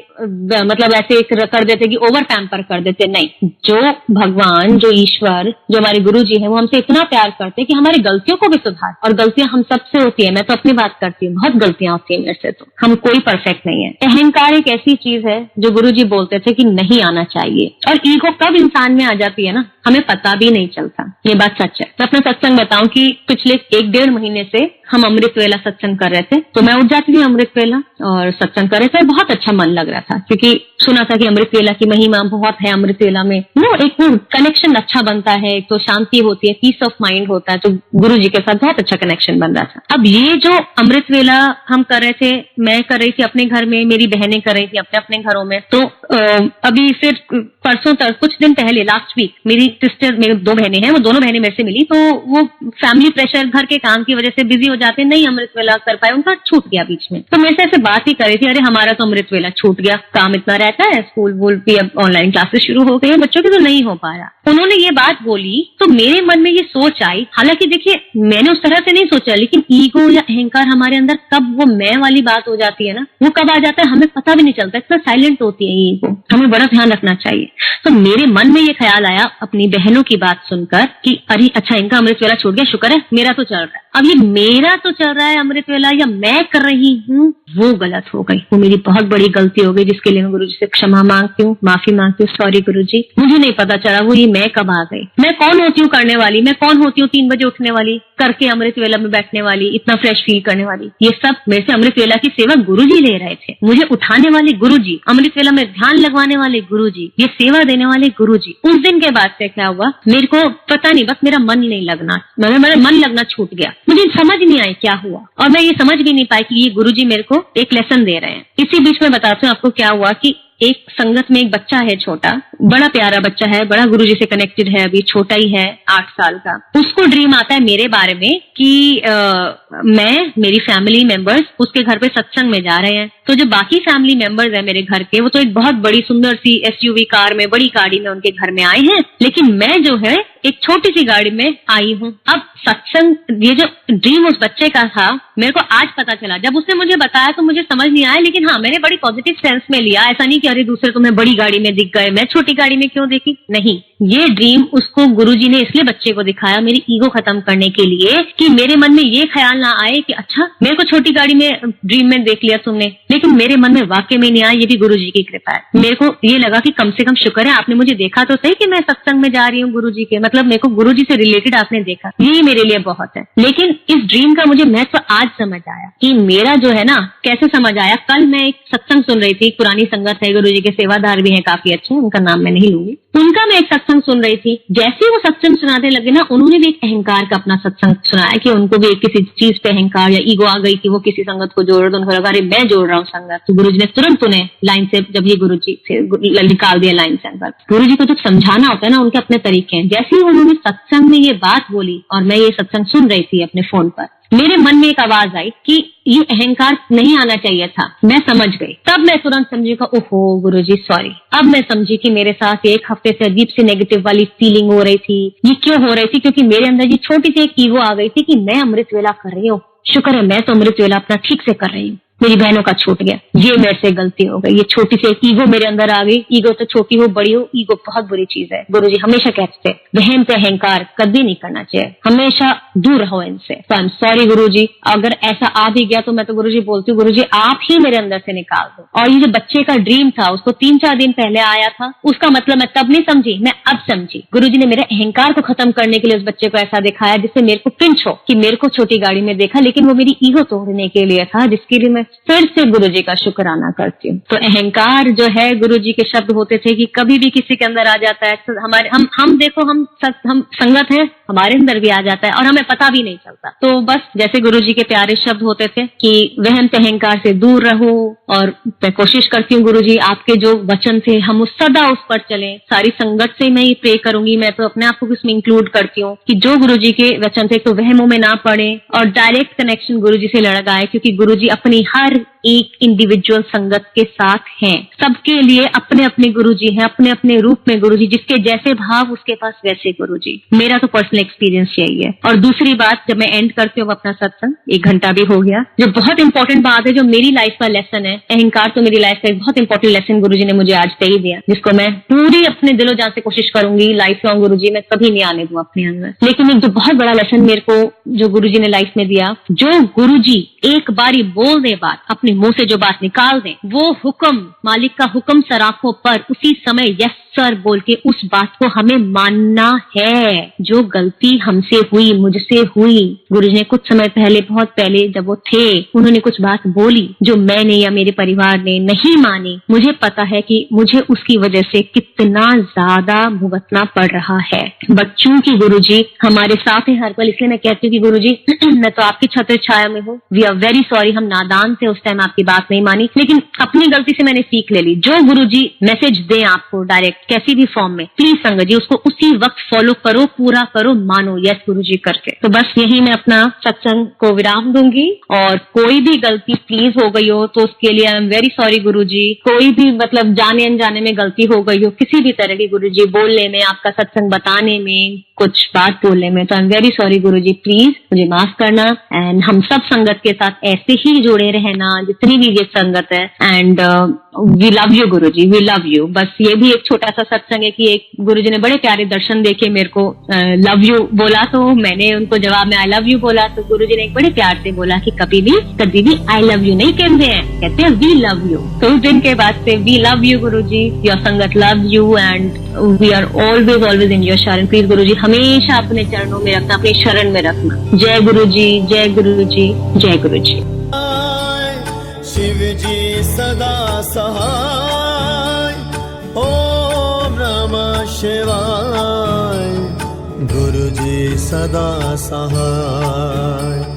मतलब ऐसे कर देते कि ओवर पैम्पर कर देते, नहीं, जो भगवान, जो ईश्वर, जो हमारे गुरुजी है, वो हमसे इतना प्यार करते हैं कि हमारी गलतियों को भी सुधार, और गलतियां हम सबसे होती है, मैं तो अपनी बात करती हूँ, बहुत गलतियां होती है मेरे से, तो हम कोई परफेक्ट नहीं है। अहंकार एक ऐसी चीज है जो गुरुजी बोलते थे कि नहीं आना चाहिए, और ईगो कब इंसान में आ जाती है ना, हमें पता भी नहीं चलता, ये बात सच है। मैं अपना सत्संग बताऊं कि पिछले 1-1.5 महीने से हम अमृत वेला सत्संग कर रहे थे, तो मैं उठ जाती थी अमृत वेला और सत्संग कर रहे थे, बहुत अच्छा मन लग रहा था, क्योंकि सुना था कि अमृत वेला की महिमा बहुत है, अमृत वेला में एक कनेक्शन अच्छा बनता है, एक तो शांति होती है, पीस ऑफ माइंड होता है, तो गुरु जी के साथ बहुत अच्छा कनेक्शन बन रहा था। अब ये जो अमृत वेला हम कर रहे थे, मैं कर रही थी अपने घर में, मेरी बहनें कर रही थी अपने अपने घरों में, तो अभी फिर परसों तक कुछ दिन पहले लास्ट वीक मेरी सिस्टर, मेरी 2 बहनें हैं, वो दोनों बहनें मेरे से मिली, तो वो फैमिली प्रेशर, घर के काम की वजह से बिजी हो जाते, नहीं अमृत वेला कर पाए, उनका छूट गया बीच में। तो मेरे से ऐसे बात ही कर रही थी, अरे हमारा तो अमृत वेला छूट गया, काम इतना रहता है, स्कूल वूल भी अब ऑनलाइन क्लासेस शुरू हो गई है बच्चों की, तो नहीं हो पा रहा। उन्होंने ये बात बोली तो मेरे मन में ये सोच आई, हालांकि देखिए मैंने उस तरह से नहीं सोचा, लेकिन ईगो या अहंकार हमारे अंदर कब वो मैं वाली बात हो जाती है ना, वो कब आ जाता है हमें पता भी नहीं चलता, इतना साइलेंट होती है ईगो, हमें बड़ा ध्यान रखना चाहिए। तो मेरे मन में ये ख्याल आया अपनी बहनों की बात सुनकर कि अरे अच्छा इनका अमृत वेला छूट गया, शुक्र है मेरा तो चल रहा है। अब ये मेरा तो चल रहा है अमृत वेला या मैं कर रही हूँ, वो गलत हो गई, वो मेरी बहुत बड़ी गलती हो गई, जिसके लिए मैं गुरुजी से क्षमा मांगती हूँ, माफी मांगती हूँ, सॉरी गुरुजी, मुझे नहीं पता चला वो ये मैं कब आ गई। मैं कौन होती हूँ करने वाली, मैं कौन होती हूँ 3 बजे उठने वाली, करके अमृत वेला में बैठने वाली, इतना फ्रेश फील करने वाली। ये सब मेरे से अमृत वेला की सेवा गुरुजी ले रहे थे, मुझे उठाने वाले गुरुजी, अमृत वेला में ध्यान लगवाने वाले गुरुजी, ये सेवा देने वाले गुरुजी। उस दिन के बाद से क्या हुआ, मेरे को पता नहीं, बस मेरा मन नहीं लगना, मेरा मन लगना छूट गया, मुझे समझ नहीं आई क्या हुआ, और मैं ये समझ भी नहीं पाई कि ये गुरुजी मेरे को एक लेसन दे रहे हैं। इसी बीच में बताती हूँ आपको क्या हुआ कि एक संगत में एक बच्चा है छोटा, बड़ा प्यारा बच्चा है, बड़ा गुरुजी से कनेक्टेड है, अभी छोटा ही है 8 साल का। उसको ड्रीम आता है मेरे बारे में कि मैं, मेरी फैमिली मेंबर्स उसके घर पे सत्संग में जा रहे हैं, तो जो बाकी फैमिली मेंबर्स है मेरे घर के, वो तो एक बहुत बड़ी सुंदर सी SUV कार में, बड़ी गाड़ी में उनके घर में आए हैं, लेकिन मैं जो है एक छोटी सी गाड़ी में आई हूँ। अब सत्संग, ये जो ड्रीम उस बच्चे का था, मेरे को आज पता चला। जब उसने मुझे बताया तो मुझे समझ नहीं आया, लेकिन हाँ, मैंने बड़ी पॉजिटिव सेंस में लिया। ऐसा नहीं कि अरे दूसरे तुम्हें बड़ी गाड़ी में दिख गए, मैं छोटी गाड़ी में क्यों देखी, नहीं। ये ड्रीम उसको गुरुजी ने इसलिए बच्चे को दिखाया, मेरी ईगो खत्म करने के लिए, कि मेरे मन में ये ख्याल ना आए कि अच्छा मेरे को छोटी गाड़ी में ड्रीम में देख लिया तुमने, लेकिन मेरे मन में वाकई में नहीं आया। ये भी गुरुजी की कृपा है। मेरे को ये लगा कि कम से कम शुक्र है आपने मुझे देखा तो सही कि मैं सत्संग में जा रही हूँ गुरुजी के, मतलब मेरे को गुरुजी से रिलेटेड आपने देखा, यही मेरे लिए बहुत है। लेकिन इस ड्रीम का मुझे महत्व आज समझ आया कि मेरा जो है ना, कैसे समझ आया। कल मैं एक सत्संग सुन रही थी, पुरानी संगत है, गुरुजी के सेवादार भी हैं काफी अच्छे, उनका नाम मैं नहीं लूंगी। उनका मैं एक सत्संग सुन रही थी। जैसे ही वो सत्संग सुनाने लगे ना, उन्होंने भी एक अहंकार का अपना सत्संग सुनाया कि उनको भी किसी चीज पे अहंकार या ईगो आ गई कि वो किसी संगत को जोड़ दो। उनको लगा अरे मैं जोड़ रहा हूँ संगत, तो गुरुजी ने तुरंत उन्हें लाइन से, जब ये गुरुजी से निकाल दिया लाइन से अंदर। गुरुजी को जब समझाना होता है ना, उनके अपने तरीके हैं। जैसे ही उन्होंने सत्संग में ये बात बोली और मैं ये सत्संग सुन रही थी अपने फोन पर, मेरे मन में एक आवाज आई कि ये अहंकार नहीं आना चाहिए था। मैं समझ गई। तब मैं तुरंत समझी का ओहो गुरुजी सॉरी। अब मैं समझी कि मेरे साथ एक हफ्ते से अजीब सी नेगेटिव वाली फीलिंग हो रही थी। ये क्यों हो रही थी? क्योंकि मेरे अंदर ये छोटी सी एक ईगो आ गई थी कि मैं अमृत वेला कर रही हूँ, शुक्र है मैं तो अमृत वेला अपना ठीक से कर रही हूँ, मेरी बहनों का छूट गया, ये मेरे से गलती हो गई। ये छोटी सी एक ईगो मेरे अंदर आ गई। ईगो तो छोटी हो बड़ी हो, ईगो बहुत बुरी चीज है। गुरुजी हमेशा कहते थे वहम पे अहंकार कभी नहीं करना चाहिए, हमेशा दूर रहो इनसे। तो आई एम सॉरी गुरुजी, अगर ऐसा आ भी गया तो मैं तो गुरुजी बोलती हूँ गुरुजी आप ही मेरे अंदर से निकाल दो। और ये जो बच्चे का ड्रीम था, उसको 3-4 दिन पहले आया था, उसका मतलब मैं तब नहीं समझी, मैं अब समझी। गुरुजी ने मेरे अहंकार को खत्म करने के लिए उस बच्चे को ऐसा दिखाया जिससे मेरे को पिंच हो कि मेरे को छोटी गाड़ी में देखा, लेकिन वो मेरी ईगो तोड़ने के लिए था, जिसके लिए मैं फिर से गुरुजी का शुक्राना करती हूँ। तो अहंकार जो है, गुरुजी के शब्द होते थे कि कभी भी किसी के अंदर आ जाता है। हमारे हम देखो हम संगत है, हमारे अंदर भी आ जाता है और हमें पता भी नहीं चलता। तो बस जैसे गुरुजी के प्यारे शब्द होते थे कि वहम से अहंकार से दूर रहो। और मैं कोशिश करती हूँ गुरुजी आपके जो वचन थे हम सदा उस पर चलें। सारी संगत से मैं ये प्रे करूंगी, मैं तो अपने आप को इसमें इंक्लूड करती हूँ कि जो गुरुजी के वचन थे तो वहमों में ना पड़े और डायरेक्ट कनेक्शन गुरुजी से लगाए, क्योंकि गुरुजी अपनी हर एक इंडिविजुअल संगत के साथ हैं। सबके लिए अपने अपने गुरुजी हैं, अपने अपने रूप में गुरुजी, जिसके जैसे भाव उसके पास वैसे गुरुजी। मेरा तो पर्सनल एक्सपीरियंस यही है। और दूसरी बात, जब मैं एंड करती हूँ अपना सत्संग, 1 घंटा भी हो गया, जो बहुत इंपॉर्टेंट बात है, जो मेरी लाइफ का लेसन है, अहंकार तो मेरी लाइफ का एक बहुत इंपॉर्टेंट लेसन गुरुजी ने मुझे आज दे ही दिया, जिसको मैं पूरी अपने दिलो जान से कोशिश करूंगी लाइफ लॉन्ग गुरुजी मैं कभी नहीं आने दूं अपने अंदर। लेकिन एक जो बहुत बड़ा लेसन मेरे को जो गुरुजी ने लाइफ में दिया, जो गुरुजी एक बारी बोल दे बात, अपने मुंह से जो बात निकाल दें, वो हुक्म, मालिक का हुक्म सराखों पर उसी समय यस सर बोल के उस बात को हमें मानना है। जो गलती हमसे हुई, मुझसे हुई, गुरुजी ने कुछ समय पहले, बहुत पहले जब वो थे, उन्होंने कुछ बात बोली जो मैंने या मेरे परिवार ने नहीं मानी। मुझे पता है कि मुझे उसकी वजह से कितना ज्यादा भुगतना पड़ रहा है। बच्चों की गुरुजी हमारे साथ है हर पल, इसलिए मैं कहती हूँ कि गुरुजी मैं तो आपकी छत्र छाया में हूँ। वी आर वेरी सॉरी, हम नादान थे, उस टाइम आपकी बात नहीं मानी, लेकिन अपनी गलती से मैंने सीख ले ली। जो गुरुजी मैसेज दें आपको डायरेक्ट कैसी भी फॉर्म में, प्लीज संगत जी उसको उसी वक्त फॉलो करो, पूरा करो, मानो यस गुरुजी करके। तो बस यही मैं अपना सत्संग को विराम दूंगी। और कोई भी गलती प्लीज हो गई हो तो उसके लिए आई एम वेरी सॉरी गुरुजी। कोई भी मतलब जाने अनजाने में गलती हो गई हो किसी भी तरह की गुरुजी, बोलने में, आपका सत्संग बताने में, कुछ बात बोलने में, तो I am very sorry Guruji, please मुझे माफ करना। एंड हम सब संगत के साथ ऐसे ही जुड़े रहना, जितनी भी ये संगत है। And we love you Guruji, we love you. बस ये भी एक छोटा सा सत्संग है कि एक गुरुजी ने बड़े प्यारे दर्शन देके मेरे को लव यू बोला, तो मैंने उनको जवाब में आई लव यू बोला। तो गुरुजी ने एक बड़े प्यार से बोला कि कभी भी आई लव यू नहीं कहते हैं, कहते हैं वी लव यू। तो उस दिन के बाद से we love you Guruji, your sangat love you and we are always in your sharan. Please Guruji हमेशा अपने चरणों में रखना, अपने शरण में रखना। जय गुरुजी, जय गुरुजी, जय गुरुजी। शिव जी सदा सहाय, ओम नमः शिवाय, गुरु जी सदा सहाय।